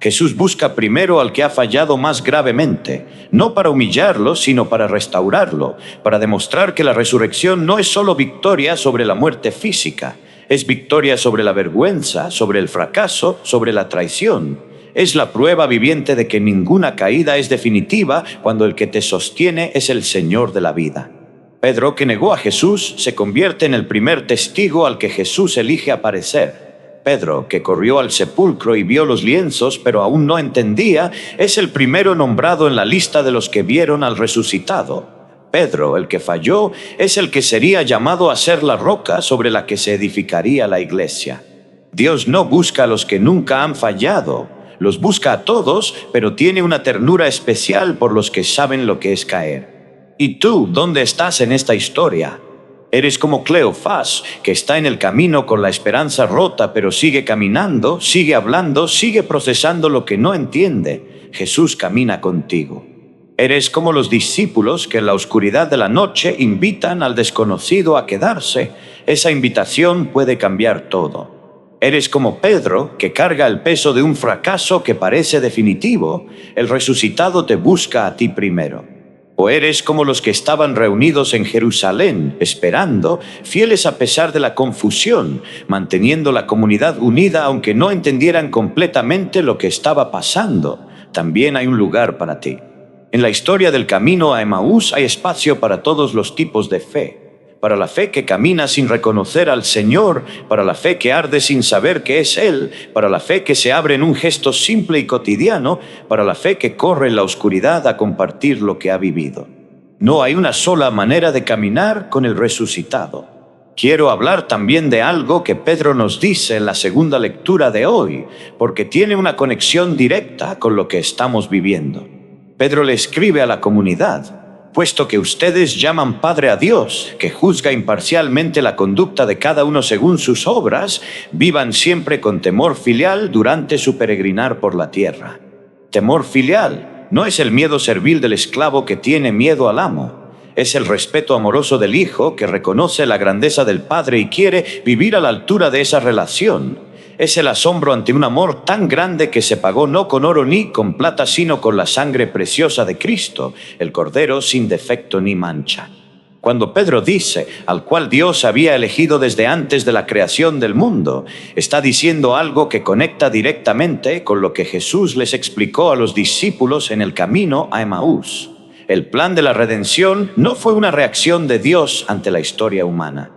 Jesús busca primero al que ha fallado más gravemente, no para humillarlo, sino para restaurarlo, para demostrar que la resurrección no es solo victoria sobre la muerte física, es victoria sobre la vergüenza, sobre el fracaso, sobre la traición. Es la prueba viviente de que ninguna caída es definitiva cuando el que te sostiene es el Señor de la vida. Pedro, que negó a Jesús, se convierte en el primer testigo al que Jesús elige aparecer. Pedro, que corrió al sepulcro y vio los lienzos, pero aún no entendía, es el primero nombrado en la lista de los que vieron al resucitado. Pedro, el que falló, es el que sería llamado a ser la roca sobre la que se edificaría la iglesia. Dios no busca a los que nunca han fallado, los busca a todos, pero tiene una ternura especial por los que saben lo que es caer. ¿Y tú, dónde estás en esta historia? Eres como Cleofás, que está en el camino con la esperanza rota, pero sigue caminando, sigue hablando, sigue procesando lo que no entiende. Jesús camina contigo. Eres como los discípulos que en la oscuridad de la noche invitan al desconocido a quedarse. Esa invitación puede cambiar todo. Eres como Pedro, que carga el peso de un fracaso que parece definitivo. El resucitado te busca a ti primero. ¿O eres como los que estaban reunidos en Jerusalén, esperando, fieles a pesar de la confusión, manteniendo la comunidad unida aunque no entendieran completamente lo que estaba pasando? También hay un lugar para ti. En la historia del camino a Emaús hay espacio para todos los tipos de fe. Para la fe que camina sin reconocer al Señor, para la fe que arde sin saber que es Él, para la fe que se abre en un gesto simple y cotidiano, para la fe que corre en la oscuridad a compartir lo que ha vivido. No hay una sola manera de caminar con el resucitado. Quiero hablar también de algo que Pedro nos dice en la segunda lectura de hoy, porque tiene una conexión directa con lo que estamos viviendo. Pedro le escribe a la comunidad: puesto que ustedes llaman Padre a Dios, que juzga imparcialmente la conducta de cada uno según sus obras, vivan siempre con temor filial durante su peregrinar por la tierra. Temor filial no es el miedo servil del esclavo que tiene miedo al amo. Es el respeto amoroso del hijo que reconoce la grandeza del padre y quiere vivir a la altura de esa relación. Es el asombro ante un amor tan grande que se pagó no con oro ni con plata, sino con la sangre preciosa de Cristo, el Cordero sin defecto ni mancha. Cuando Pedro dice, al cual Dios había elegido desde antes de la creación del mundo, está diciendo algo que conecta directamente con lo que Jesús les explicó a los discípulos en el camino a Emaús. El plan de la redención no fue una reacción de Dios ante la historia humana.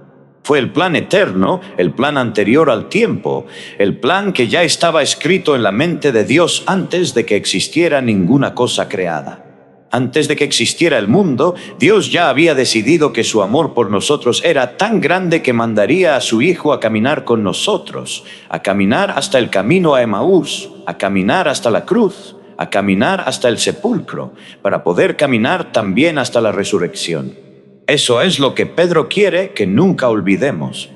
Fue el plan eterno, el plan anterior al tiempo, el plan que ya estaba escrito en la mente de Dios antes de que existiera ninguna cosa creada. Antes de que existiera el mundo, Dios ya había decidido que su amor por nosotros era tan grande que mandaría a su Hijo a caminar con nosotros, a caminar hasta el camino a Emaús, a caminar hasta la cruz, a caminar hasta el sepulcro, para poder caminar también hasta la resurrección. Eso es lo que Pedro quiere que nunca olvidemos.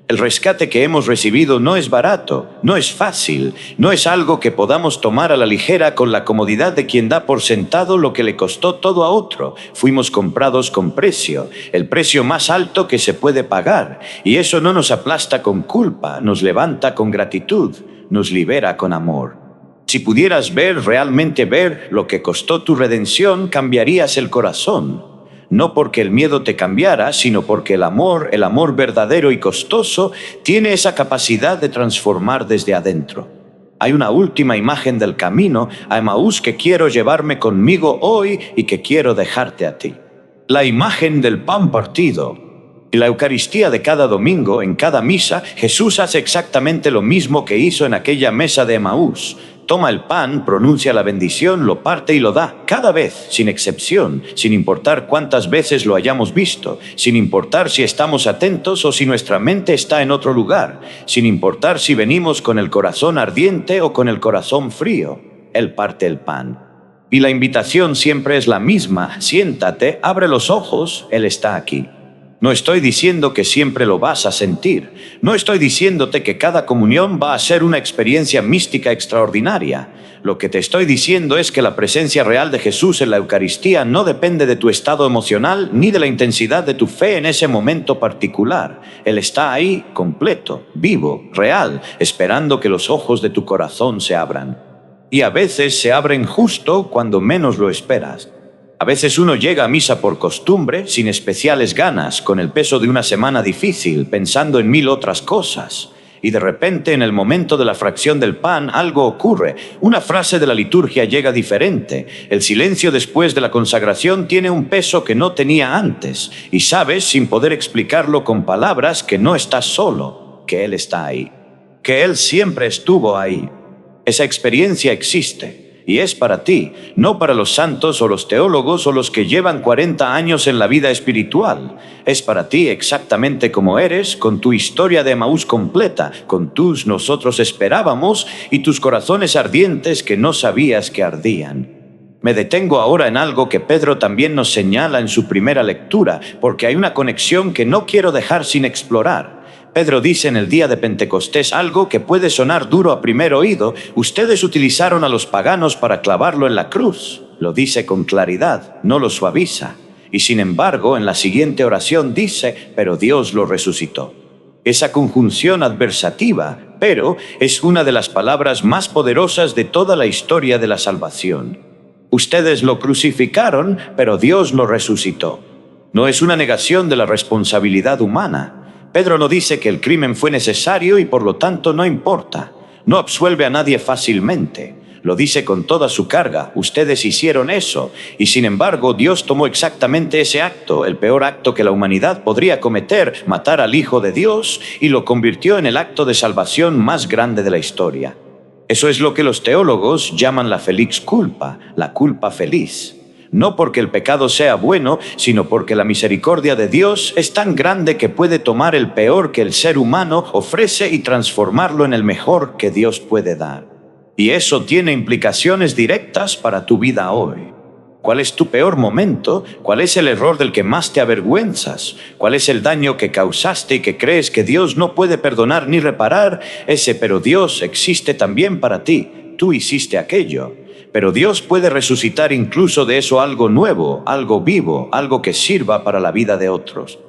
El rescate que hemos recibido no es barato, no es fácil, no es algo que podamos tomar a la ligera con la comodidad de quien da por sentado lo que le costó todo a otro. Fuimos comprados con precio, el precio más alto que se puede pagar, y eso no nos aplasta con culpa, nos levanta con gratitud, nos libera con amor. Si pudieras realmente ver lo que costó tu redención, cambiarías el corazón. No porque el miedo te cambiara, sino porque el amor verdadero y costoso, tiene esa capacidad de transformar desde adentro. Hay una última imagen del camino a Emaús que quiero llevarme conmigo hoy y que quiero dejarte a ti. La imagen del pan partido. En la Eucaristía de cada domingo, en cada misa, Jesús hace exactamente lo mismo que hizo en aquella mesa de Emaús. Toma el pan, pronuncia la bendición, lo parte y lo da, cada vez, sin excepción, sin importar cuántas veces lo hayamos visto, sin importar si estamos atentos o si nuestra mente está en otro lugar, sin importar si venimos con el corazón ardiente o con el corazón frío. Él parte el pan. Y la invitación siempre es la misma: siéntate, abre los ojos, Él está aquí. No estoy diciendo que siempre lo vas a sentir. No estoy diciéndote que cada comunión va a ser una experiencia mística extraordinaria. Lo que te estoy diciendo es que la presencia real de Jesús en la Eucaristía no depende de tu estado emocional ni de la intensidad de tu fe en ese momento particular. Él está ahí, completo, vivo, real, esperando que los ojos de tu corazón se abran. Y a veces se abren justo cuando menos lo esperas. A veces uno llega a misa por costumbre, sin especiales ganas, con el peso de una semana difícil, pensando en 1000 otras cosas. Y de repente, en el momento de la fracción del pan, algo ocurre. Una frase de la liturgia llega diferente. El silencio después de la consagración tiene un peso que no tenía antes. Y sabes, sin poder explicarlo con palabras, que no estás solo, que Él está ahí. Que Él siempre estuvo ahí. Esa experiencia existe. Y es para ti, no para los santos o los teólogos o los que llevan 40 años en la vida espiritual. Es para ti exactamente como eres, con tu historia de Emaús completa, con tus nosotros esperábamos y tus corazones ardientes que no sabías que ardían. Me detengo ahora en algo que Pedro también nos señala en su primera lectura, porque hay una conexión que no quiero dejar sin explorar. Pedro dice en el día de Pentecostés algo que puede sonar duro a primer oído: ustedes utilizaron a los paganos para clavarlo en la cruz. Lo dice con claridad, no lo suaviza. Y sin embargo, en la siguiente oración dice: pero Dios lo resucitó. Esa conjunción adversativa, pero, es una de las palabras más poderosas de toda la historia de la salvación. Ustedes lo crucificaron, pero Dios lo resucitó. No es una negación de la responsabilidad humana. Pedro no dice que el crimen fue necesario y por lo tanto no importa. No absuelve a nadie fácilmente. Lo dice con toda su carga. Ustedes hicieron eso. Y sin embargo, Dios tomó exactamente ese acto, el peor acto que la humanidad podría cometer, matar al Hijo de Dios, y lo convirtió en el acto de salvación más grande de la historia. Eso es lo que los teólogos llaman la felix culpa, la culpa feliz. No porque el pecado sea bueno, sino porque la misericordia de Dios es tan grande que puede tomar el peor que el ser humano ofrece y transformarlo en el mejor que Dios puede dar. Y eso tiene implicaciones directas para tu vida hoy. ¿Cuál es tu peor momento? ¿Cuál es el error del que más te avergüenzas? ¿Cuál es el daño que causaste y que crees que Dios no puede perdonar ni reparar? Pero Dios existe también para ti. Tú hiciste aquello. Pero Dios puede resucitar incluso de eso algo nuevo, algo vivo, algo que sirva para la vida de otros.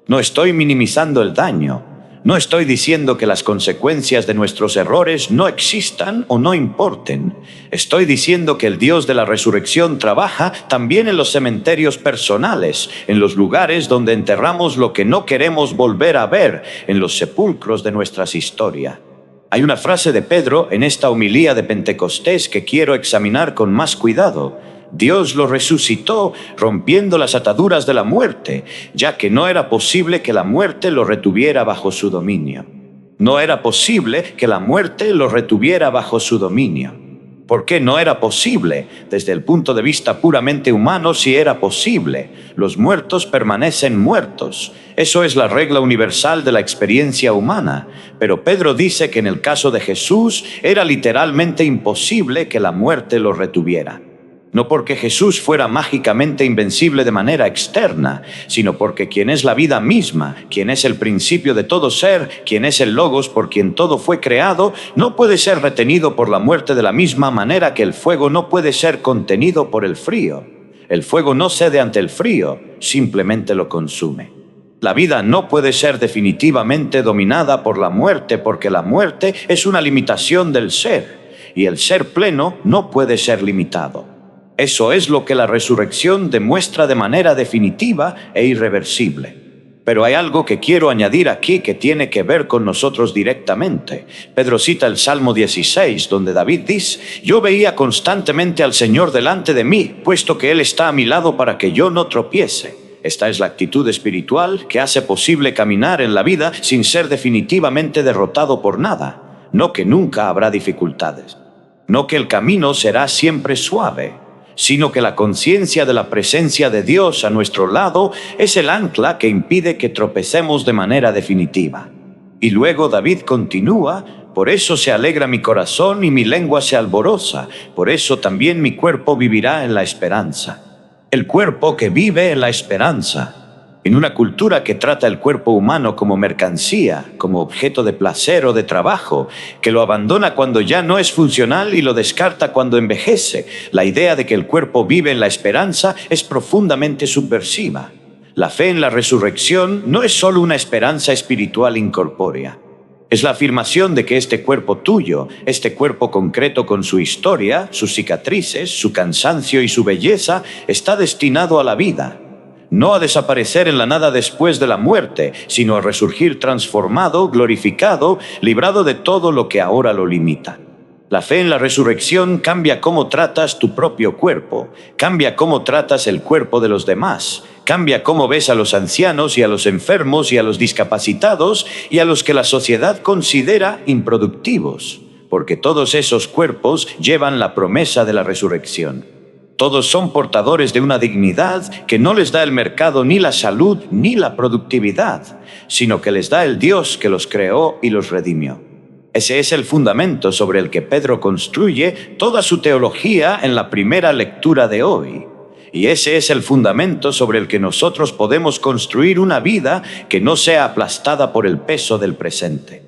No estoy minimizando el daño. No estoy diciendo que las consecuencias de nuestros errores no existan o no importen. Estoy diciendo que el Dios de la resurrección trabaja también en los cementerios personales, en los lugares donde enterramos lo que no queremos volver a ver, en los sepulcros de nuestras historias. Hay una frase de Pedro en esta homilía de Pentecostés que quiero examinar con más cuidado. Dios lo resucitó rompiendo las ataduras de la muerte, ya que no era posible que la muerte lo retuviera bajo su dominio. No era posible que la muerte lo retuviera bajo su dominio. ¿Por qué no era posible? Desde el punto de vista puramente humano, sí era posible. Los muertos permanecen muertos. Eso es la regla universal de la experiencia humana. Pero Pedro dice que en el caso de Jesús era literalmente imposible que la muerte lo retuviera. No porque Jesús fuera mágicamente invencible de manera externa, sino porque quien es la vida misma, quien es el principio de todo ser, quien es el Logos por quien todo fue creado, no puede ser retenido por la muerte de la misma manera que el fuego no puede ser contenido por el frío. El fuego no cede ante el frío, simplemente lo consume. La vida no puede ser definitivamente dominada por la muerte porque la muerte es una limitación del ser, y el ser pleno no puede ser limitado. Eso es lo que la resurrección demuestra de manera definitiva e irreversible. Pero hay algo que quiero añadir aquí que tiene que ver con nosotros directamente. Pedro cita el Salmo 16, donde David dice: «Yo veía constantemente al Señor delante de mí, puesto que Él está a mi lado para que yo no tropiece». Esta es la actitud espiritual que hace posible caminar en la vida sin ser definitivamente derrotado por nada. No que nunca habrá dificultades. No que el camino será siempre suave, sino que la conciencia de la presencia de Dios a nuestro lado es el ancla que impide que tropecemos de manera definitiva. Y luego David continúa: «Por eso se alegra mi corazón y mi lengua se alboroza, por eso también mi cuerpo vivirá en la esperanza». El cuerpo que vive en la esperanza. En una cultura que trata el cuerpo humano como mercancía, como objeto de placer o de trabajo, que lo abandona cuando ya no es funcional y lo descarta cuando envejece, la idea de que el cuerpo vive en la esperanza es profundamente subversiva. La fe en la resurrección no es solo una esperanza espiritual incorpórea. Es la afirmación de que este cuerpo tuyo, este cuerpo concreto con su historia, sus cicatrices, su cansancio y su belleza, está destinado a la vida. No a desaparecer en la nada después de la muerte, sino a resurgir transformado, glorificado, librado de todo lo que ahora lo limita. La fe en la resurrección cambia cómo tratas tu propio cuerpo, cambia cómo tratas el cuerpo de los demás, cambia cómo ves a los ancianos y a los enfermos y a los discapacitados y a los que la sociedad considera improductivos, porque todos esos cuerpos llevan la promesa de la resurrección. Todos son portadores de una dignidad que no les da el mercado ni la salud ni la productividad, sino que les da el Dios que los creó y los redimió. Ese es el fundamento sobre el que Pedro construye toda su teología en la primera lectura de hoy. Y ese es el fundamento sobre el que nosotros podemos construir una vida que no sea aplastada por el peso del presente.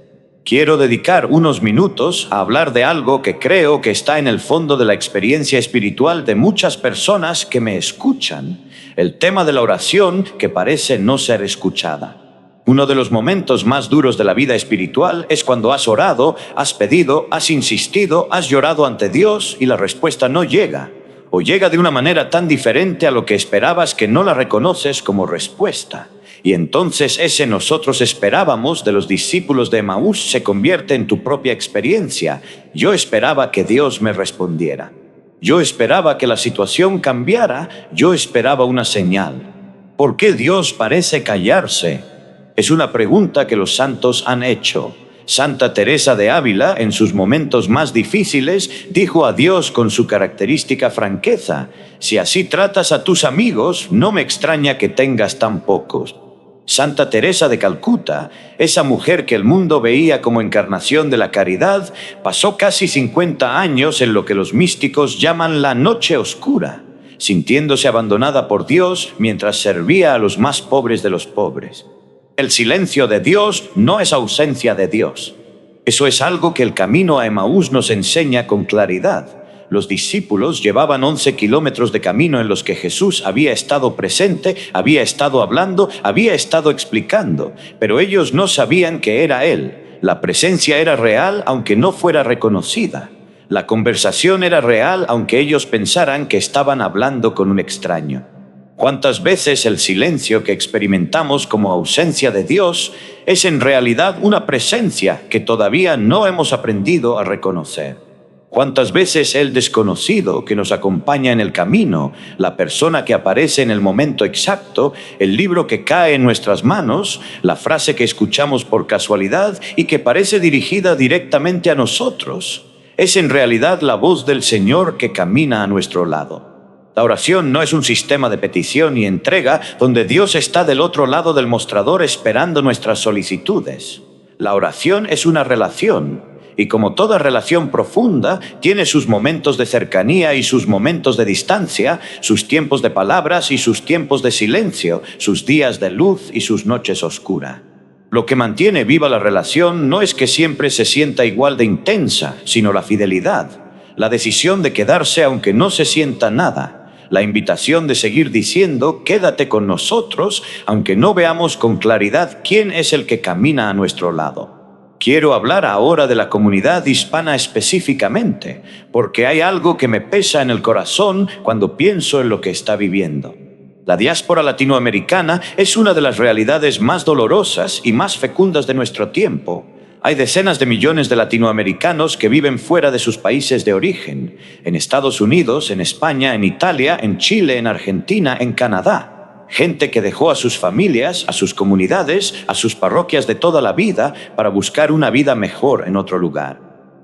Quiero dedicar unos minutos a hablar de algo que creo que está en el fondo de la experiencia espiritual de muchas personas que me escuchan, el tema de la oración que parece no ser escuchada. Uno de los momentos más duros de la vida espiritual es cuando has orado, has pedido, has insistido, has llorado ante Dios y la respuesta no llega. o llega de una manera tan diferente a lo que esperabas que no la reconoces como respuesta. Y entonces ese nosotros esperábamos de los discípulos de Emaús se convierte en tu propia experiencia. Yo esperaba que Dios me respondiera. Yo esperaba que la situación cambiara. Yo esperaba una señal. ¿Por qué Dios parece callarse? Es una pregunta que los santos han hecho. Santa Teresa de Ávila, en sus momentos más difíciles, dijo a Dios con su característica franqueza: si así tratas a tus amigos, no me extraña que tengas tan pocos. Santa Teresa de Calcuta, esa mujer que el mundo veía como encarnación de la caridad, pasó casi 50 años en lo que los místicos llaman la noche oscura, sintiéndose abandonada por Dios mientras servía a los más pobres de los pobres. El silencio de Dios no es ausencia de Dios. Eso es algo que el camino a Emaús nos enseña con claridad. Los discípulos llevaban 11 kilómetros de camino en los que Jesús había estado presente, había estado hablando, había estado explicando, pero ellos no sabían que era Él. La presencia era real aunque no fuera reconocida. La conversación era real aunque ellos pensaran que estaban hablando con un extraño. ¿Cuántas veces el silencio que experimentamos como ausencia de Dios es en realidad una presencia que todavía no hemos aprendido a reconocer? ¿Cuántas veces el desconocido que nos acompaña en el camino, la persona que aparece en el momento exacto, el libro que cae en nuestras manos, la frase que escuchamos por casualidad y que parece dirigida directamente a nosotros, es en realidad la voz del Señor que camina a nuestro lado? La oración no es un sistema de petición y entrega donde Dios está del otro lado del mostrador esperando nuestras solicitudes. La oración es una relación. Y como toda relación profunda, tiene sus momentos de cercanía y sus momentos de distancia, sus tiempos de palabras y sus tiempos de silencio, sus días de luz y sus noches oscuras. Lo que mantiene viva la relación no es que siempre se sienta igual de intensa, sino la fidelidad, la decisión de quedarse aunque no se sienta nada, la invitación de seguir diciendo «quédate con nosotros», aunque no veamos con claridad quién es el que camina a nuestro lado. Quiero hablar ahora de la comunidad hispana específicamente, porque hay algo que me pesa en el corazón cuando pienso en lo que está viviendo. La diáspora latinoamericana es una de las realidades más dolorosas y más fecundas de nuestro tiempo. Hay decenas de millones de latinoamericanos que viven fuera de sus países de origen, en Estados Unidos, en España, en Italia, en Chile, en Argentina, en Canadá. Gente que dejó a sus familias, a sus comunidades, a sus parroquias de toda la vida para buscar una vida mejor en otro lugar.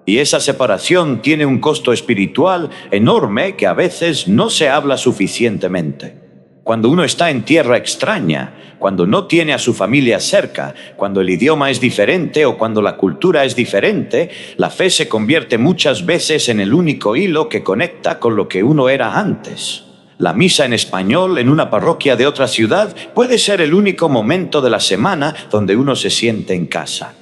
Y esa separación tiene un costo espiritual enorme que a veces no se habla suficientemente. Cuando uno está en tierra extraña, cuando no tiene a su familia cerca, cuando el idioma es diferente o cuando la cultura es diferente, la fe se convierte muchas veces en el único hilo que conecta con lo que uno era antes. La misa en español en una parroquia de otra ciudad puede ser el único momento de la semana donde uno se siente en casa.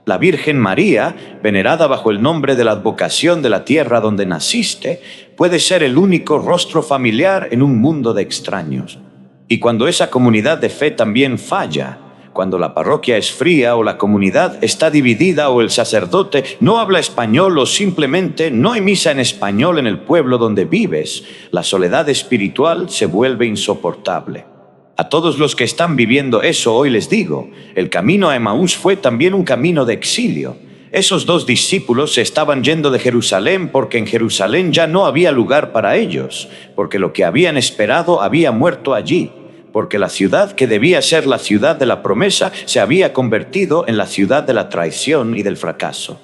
La Virgen María, venerada bajo el nombre de la advocación de la tierra donde naciste, puede ser el único rostro familiar en un mundo de extraños. Y cuando esa comunidad de fe también falla, cuando la parroquia es fría o la comunidad está dividida o el sacerdote no habla español o simplemente no hay misa en español en el pueblo donde vives, la soledad espiritual se vuelve insoportable. A todos los que están viviendo eso hoy les digo, el camino a Emaús fue también un camino de exilio. Esos dos discípulos se estaban yendo de Jerusalén porque en Jerusalén ya no había lugar para ellos, porque lo que habían esperado había muerto allí. Porque la ciudad que debía ser la ciudad de la promesa se había convertido en la ciudad de la traición y del fracaso.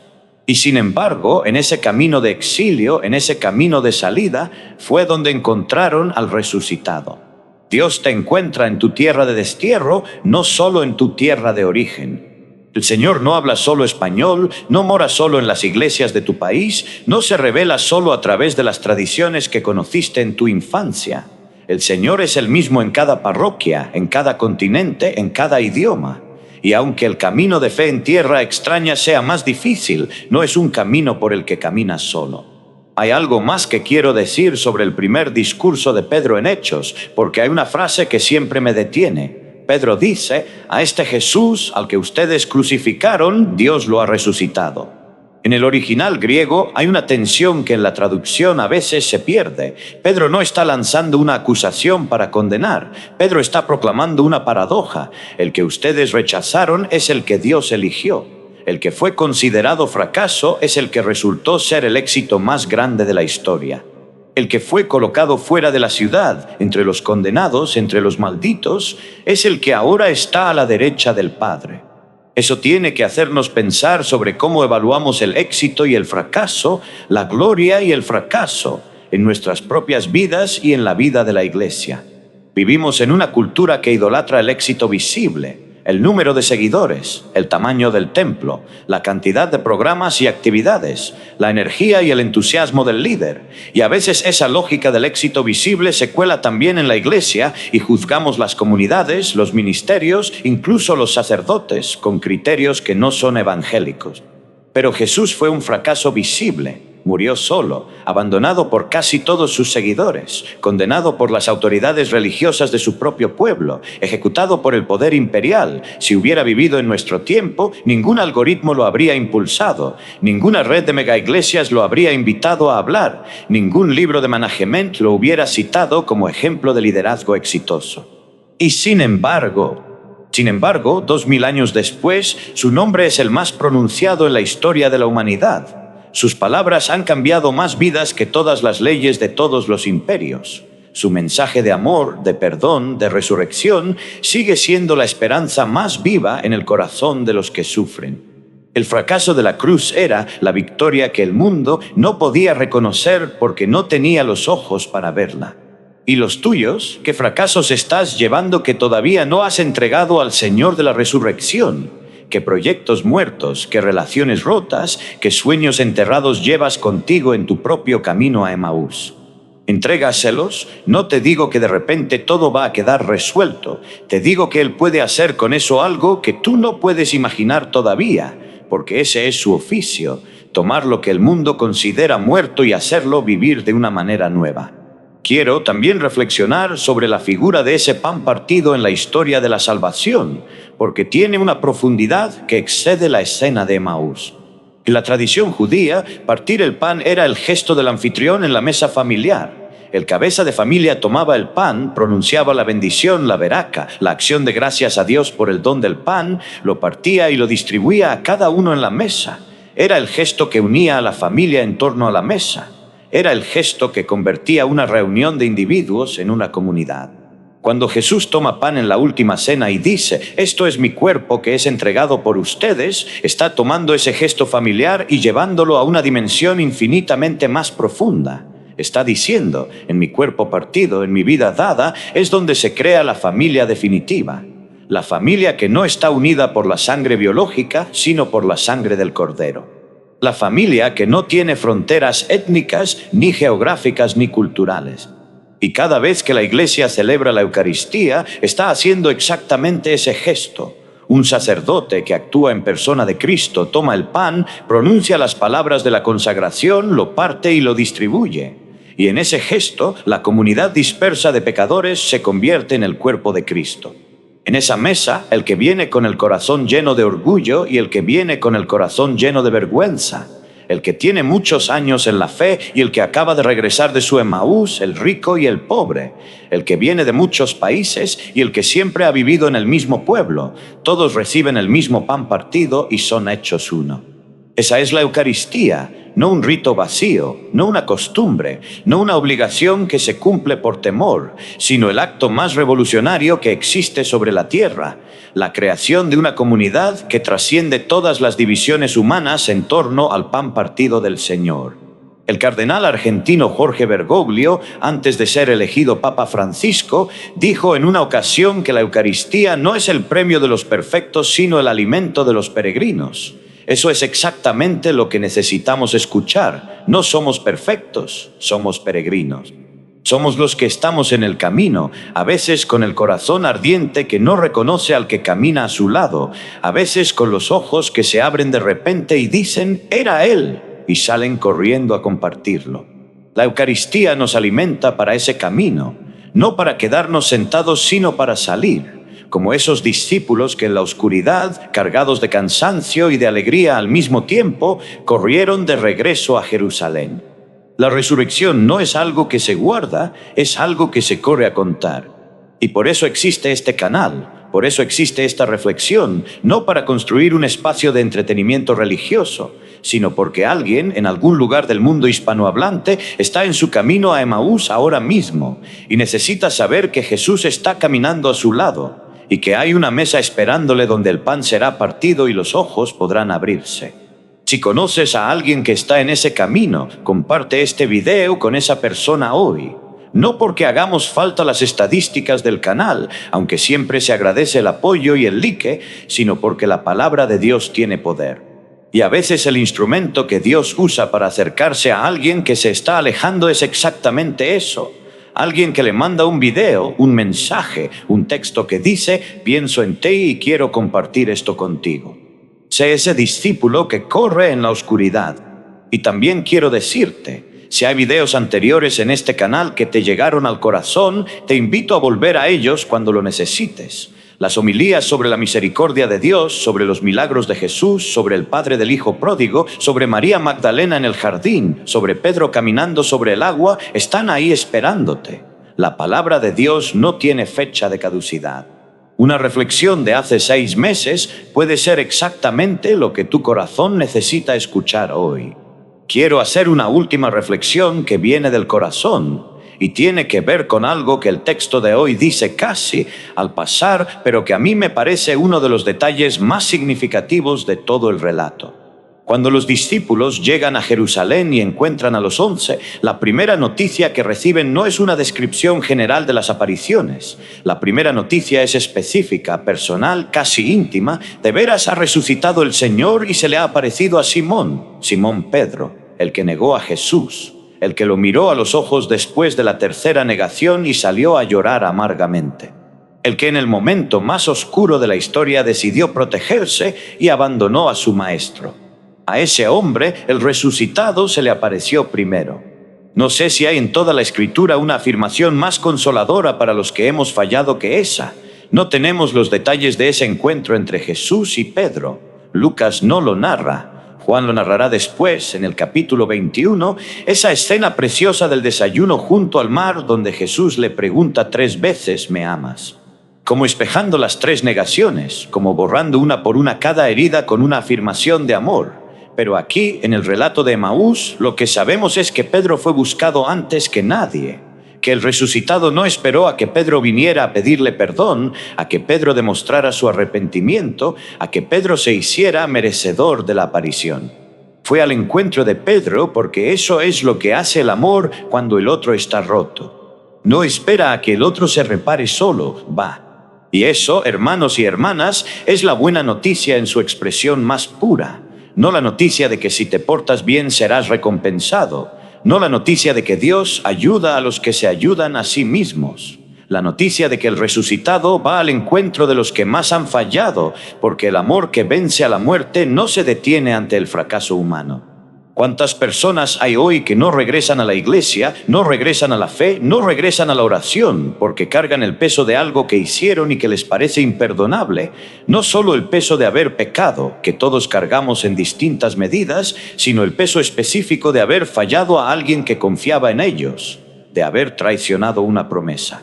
Y sin embargo, en ese camino de exilio, en ese camino de salida, fue donde encontraron al resucitado. Dios te encuentra en tu tierra de destierro, no solo en tu tierra de origen. El Señor no habla solo español, no mora solo en las iglesias de tu país, no se revela solo a través de las tradiciones que conociste en tu infancia. El Señor es el mismo en cada parroquia, en cada continente, en cada idioma. Y aunque el camino de fe en tierra extraña sea más difícil, no es un camino por el que caminas solo. Hay algo más que quiero decir sobre el primer discurso de Pedro en Hechos, porque hay una frase que siempre me detiene. Pedro dice, a este Jesús al que ustedes crucificaron, Dios lo ha resucitado. En el original griego hay una tensión que en la traducción a veces se pierde. Pedro no está lanzando una acusación para condenar. Pedro está proclamando una paradoja. El que ustedes rechazaron es el que Dios eligió. El que fue considerado fracaso es el que resultó ser el éxito más grande de la historia. El que fue colocado fuera de la ciudad, entre los condenados, entre los malditos, es el que ahora está a la derecha del Padre. Eso tiene que hacernos pensar sobre cómo evaluamos el éxito y el fracaso, la gloria y el fracaso en nuestras propias vidas y en la vida de la Iglesia. Vivimos en una cultura que idolatra el éxito visible, el número de seguidores, el tamaño del templo, la cantidad de programas y actividades, la energía y el entusiasmo del líder. Y a veces esa lógica del éxito visible se cuela también en la Iglesia y juzgamos las comunidades, los ministerios, incluso los sacerdotes, con criterios que no son evangélicos. Pero Jesús fue un fracaso visible. Murió solo, abandonado por casi todos sus seguidores, condenado por las autoridades religiosas de su propio pueblo, ejecutado por el poder imperial. Si hubiera vivido en nuestro tiempo, ningún algoritmo lo habría impulsado, ninguna red de megaiglesias lo habría invitado a hablar, ningún libro de management lo hubiera citado como ejemplo de liderazgo exitoso. Y sin embargo, 2000 años después, su nombre es el más pronunciado en la historia de la humanidad. Sus palabras han cambiado más vidas que todas las leyes de todos los imperios. Su mensaje de amor, de perdón, de resurrección, sigue siendo la esperanza más viva en el corazón de los que sufren. El fracaso de la cruz era la victoria que el mundo no podía reconocer porque no tenía los ojos para verla. ¿Y los tuyos? ¿Qué fracasos estás llevando que todavía no has entregado al Señor de la resurrección? ¿Qué proyectos muertos, qué relaciones rotas, qué sueños enterrados llevas contigo en tu propio camino a Emaús? Entrégaselos. No te digo que de repente todo va a quedar resuelto. Te digo que Él puede hacer con eso algo que tú no puedes imaginar todavía, porque ese es su oficio, tomar lo que el mundo considera muerto y hacerlo vivir de una manera nueva. Quiero también reflexionar sobre la figura de ese pan partido en la historia de la salvación, porque tiene una profundidad que excede la escena de Emaús. En la tradición judía, partir el pan era el gesto del anfitrión en la mesa familiar. El cabeza de familia tomaba el pan, pronunciaba la bendición, la veraca, la acción de gracias a Dios por el don del pan, lo partía y lo distribuía a cada uno en la mesa. Era el gesto que unía a la familia en torno a la mesa. Era el gesto que convertía una reunión de individuos en una comunidad. Cuando Jesús toma pan en la última cena y dice, esto es mi cuerpo que es entregado por ustedes, está tomando ese gesto familiar y llevándolo a una dimensión infinitamente más profunda. Está diciendo, en mi cuerpo partido, en mi vida dada, es donde se crea la familia definitiva. La familia que no está unida por la sangre biológica, sino por la sangre del Cordero. La familia que no tiene fronteras étnicas, ni geográficas, ni culturales. Y cada vez que la Iglesia celebra la Eucaristía, está haciendo exactamente ese gesto. Un sacerdote que actúa en persona de Cristo toma el pan, pronuncia las palabras de la consagración, lo parte y lo distribuye. Y en ese gesto, la comunidad dispersa de pecadores se convierte en el cuerpo de Cristo. En esa mesa, el que viene con el corazón lleno de orgullo y el que viene con el corazón lleno de vergüenza, el que tiene muchos años en la fe y el que acaba de regresar de su Emaús, el rico y el pobre, el que viene de muchos países y el que siempre ha vivido en el mismo pueblo, todos reciben el mismo pan partido y son hechos uno. Esa es la Eucaristía, no un rito vacío, no una costumbre, no una obligación que se cumple por temor, sino el acto más revolucionario que existe sobre la tierra, la creación de una comunidad que trasciende todas las divisiones humanas en torno al pan partido del Señor. El cardenal argentino Jorge Bergoglio, antes de ser elegido Papa Francisco, dijo en una ocasión que la Eucaristía no es el premio de los perfectos, sino el alimento de los peregrinos. Eso es exactamente lo que necesitamos escuchar. No somos perfectos, somos peregrinos. Somos los que estamos en el camino, a veces con el corazón ardiente que no reconoce al que camina a su lado, a veces con los ojos que se abren de repente y dicen, era él, y salen corriendo a compartirlo. La Eucaristía nos alimenta para ese camino, no para quedarnos sentados, sino para salir. como esos discípulos que en la oscuridad, cargados de cansancio y de alegría al mismo tiempo, corrieron de regreso a Jerusalén. La resurrección no es algo que se guarda, es algo que se corre a contar. Y por eso existe este canal, por eso existe esta reflexión, no para construir un espacio de entretenimiento religioso, sino porque alguien en algún lugar del mundo hispanohablante está en su camino a Emaús ahora mismo y necesita saber que Jesús está caminando a su lado y que hay una mesa esperándole donde el pan será partido y los ojos podrán abrirse. Si conoces a alguien que está en ese camino, comparte este video con esa persona hoy. No porque hagamos falta las estadísticas del canal, aunque siempre se agradece el apoyo y el like, sino porque la palabra de Dios tiene poder. Y a veces el instrumento que Dios usa para acercarse a alguien que se está alejando es exactamente eso. Alguien que le manda un video, un mensaje, un texto que dice: pienso en ti y quiero compartir esto contigo. Sé ese discípulo que corre en la oscuridad. Y también quiero decirte, si hay videos anteriores en este canal que te llegaron al corazón, te invito a volver a ellos cuando lo necesites. Las homilías sobre la misericordia de Dios, sobre los milagros de Jesús, sobre el padre del hijo pródigo, sobre María Magdalena en el jardín, sobre Pedro caminando sobre el agua, están ahí esperándote. La palabra de Dios no tiene fecha de caducidad. Una reflexión de hace 6 meses puede ser exactamente lo que tu corazón necesita escuchar hoy. Quiero hacer una última reflexión que viene del corazón y tiene que ver con algo que el texto de hoy dice casi al pasar, pero que a mí me parece uno de los detalles más significativos de todo el relato. Cuando los discípulos llegan a Jerusalén y encuentran a los 11, la primera noticia que reciben no es una descripción general de las apariciones. La primera noticia es específica, personal, casi íntima. De veras ha resucitado el Señor y se le ha aparecido a Simón Pedro, el que negó a Jesús, el que lo miró a los ojos después de la tercera negación y salió a llorar amargamente. El que en el momento más oscuro de la historia decidió protegerse y abandonó a su maestro. A ese hombre, el resucitado, se le apareció primero. No sé si hay en toda la Escritura una afirmación más consoladora para los que hemos fallado que esa. No tenemos los detalles de ese encuentro entre Jesús y Pedro. Lucas no lo narra. Juan lo narrará después, en el capítulo 21, esa escena preciosa del desayuno junto al mar donde Jesús le pregunta 3 veces: ¿me amas? Como espejando las 3 negaciones, como borrando una por una cada herida con una afirmación de amor. Pero aquí, en el relato de Emaús, lo que sabemos es que Pedro fue buscado antes que nadie, que el resucitado no esperó a que Pedro viniera a pedirle perdón, a que Pedro demostrara su arrepentimiento, a que Pedro se hiciera merecedor de la aparición. Fue al encuentro de Pedro porque eso es lo que hace el amor cuando el otro está roto. No espera a que el otro se repare solo, va. Y eso, hermanos y hermanas, es la buena noticia en su expresión más pura. No la noticia de que si te portas bien serás recompensado. No la noticia de que Dios ayuda a los que se ayudan a sí mismos. La noticia de que el resucitado va al encuentro de los que más han fallado, porque el amor que vence a la muerte no se detiene ante el fracaso humano. ¿Cuántas personas hay hoy que no regresan a la iglesia, no regresan a la fe, no regresan a la oración, porque cargan el peso de algo que hicieron y que les parece imperdonable? No solo el peso de haber pecado, que todos cargamos en distintas medidas, sino el peso específico de haber fallado a alguien que confiaba en ellos, de haber traicionado una promesa,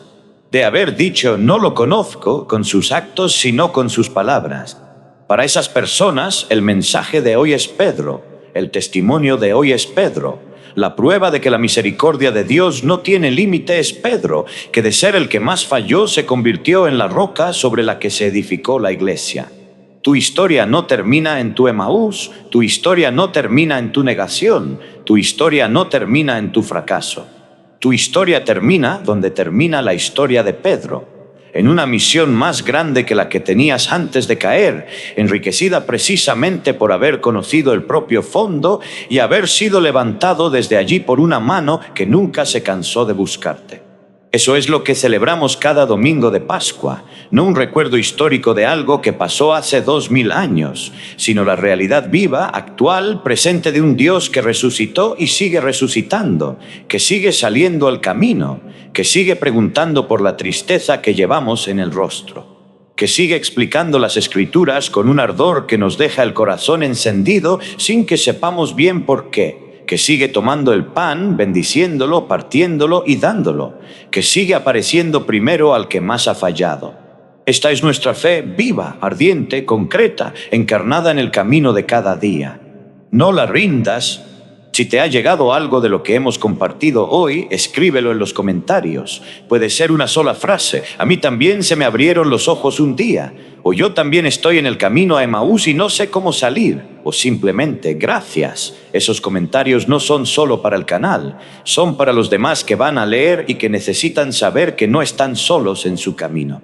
de haber dicho no lo conozco con sus actos, sino con sus palabras. Para esas personas, el mensaje de hoy es Pedro. El testimonio de hoy es Pedro. La prueba de que la misericordia de Dios no tiene límite es Pedro, que de ser el que más falló se convirtió en la roca sobre la que se edificó la iglesia. Tu historia no termina en tu Emaús, tu historia no termina en tu negación, tu historia no termina en tu fracaso. Tu historia termina donde termina la historia de Pedro, en una misión más grande que la que tenías antes de caer, enriquecida precisamente por haber conocido el propio fondo y haber sido levantado desde allí por una mano que nunca se cansó de buscarte. Eso es lo que celebramos cada domingo de Pascua, no un recuerdo histórico de algo que pasó hace 2000 años, sino la realidad viva, actual, presente de un Dios que resucitó y sigue resucitando, que sigue saliendo al camino, que sigue preguntando por la tristeza que llevamos en el rostro, que sigue explicando las Escrituras con un ardor que nos deja el corazón encendido sin que sepamos bien por qué, que sigue tomando el pan, bendiciéndolo, partiéndolo y dándolo, que sigue apareciendo primero al que más ha fallado. Esta es nuestra fe viva, ardiente, concreta, encarnada en el camino de cada día. No la rindas. Si te ha llegado algo de lo que hemos compartido hoy, escríbelo en los comentarios. Puede ser una sola frase: a mí también se me abrieron los ojos un día, o yo también estoy en el camino a Emaús y no sé cómo salir, o simplemente gracias. Esos comentarios no son solo para el canal, son para los demás que van a leer y que necesitan saber que no están solos en su camino.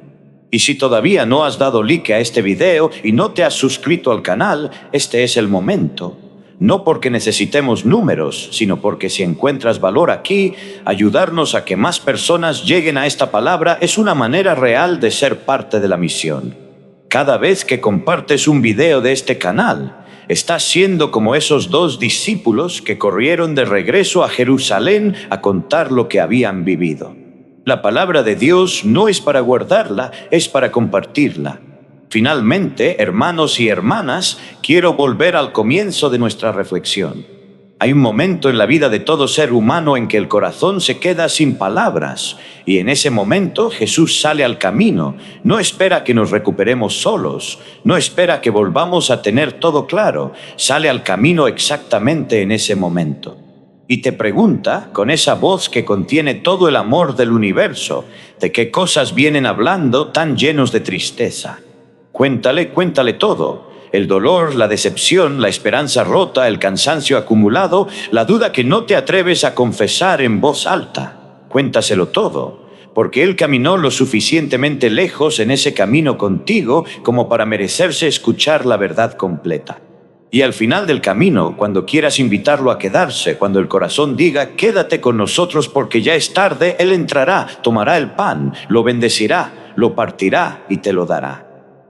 Y si todavía no has dado like a este video y no te has suscrito al canal, este es el momento. No porque necesitemos números, sino porque si encuentras valor aquí, ayudarnos a que más personas lleguen a esta palabra es una manera real de ser parte de la misión. Cada vez que compartes un video de este canal, estás siendo como esos 2 discípulos que corrieron de regreso a Jerusalén a contar lo que habían vivido. La palabra de Dios no es para guardarla, es para compartirla. Finalmente, hermanos y hermanas, quiero volver al comienzo de nuestra reflexión. Hay un momento en la vida de todo ser humano en que el corazón se queda sin palabras, y en ese momento Jesús sale al camino. No espera que nos recuperemos solos, no espera que volvamos a tener todo claro, sale al camino exactamente en ese momento. Y te pregunta, con esa voz que contiene todo el amor del universo, ¿de qué cosas vienen hablando tan llenos de tristeza? Cuéntale todo. El dolor, la decepción, la esperanza rota, el cansancio acumulado, la duda que no te atreves a confesar en voz alta. Cuéntaselo todo, porque Él caminó lo suficientemente lejos en ese camino contigo como para merecerse escuchar la verdad completa. Y al final del camino, cuando quieras invitarlo a quedarse, cuando el corazón diga, quédate con nosotros porque ya es tarde, Él entrará, tomará el pan, lo bendecirá, lo partirá y te lo dará.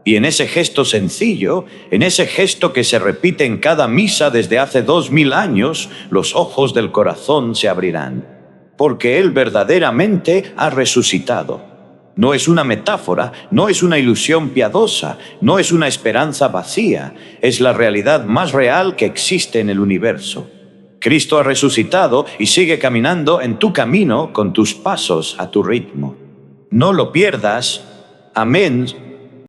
Y en ese gesto sencillo, en ese gesto que se repite en cada misa desde hace 2000 años, los ojos del corazón se abrirán, porque Él verdaderamente ha resucitado. No es una metáfora, no es una ilusión piadosa, no es una esperanza vacía, es la realidad más real que existe en el universo. Cristo ha resucitado y sigue caminando en tu camino con tus pasos a tu ritmo. No lo pierdas. Amén.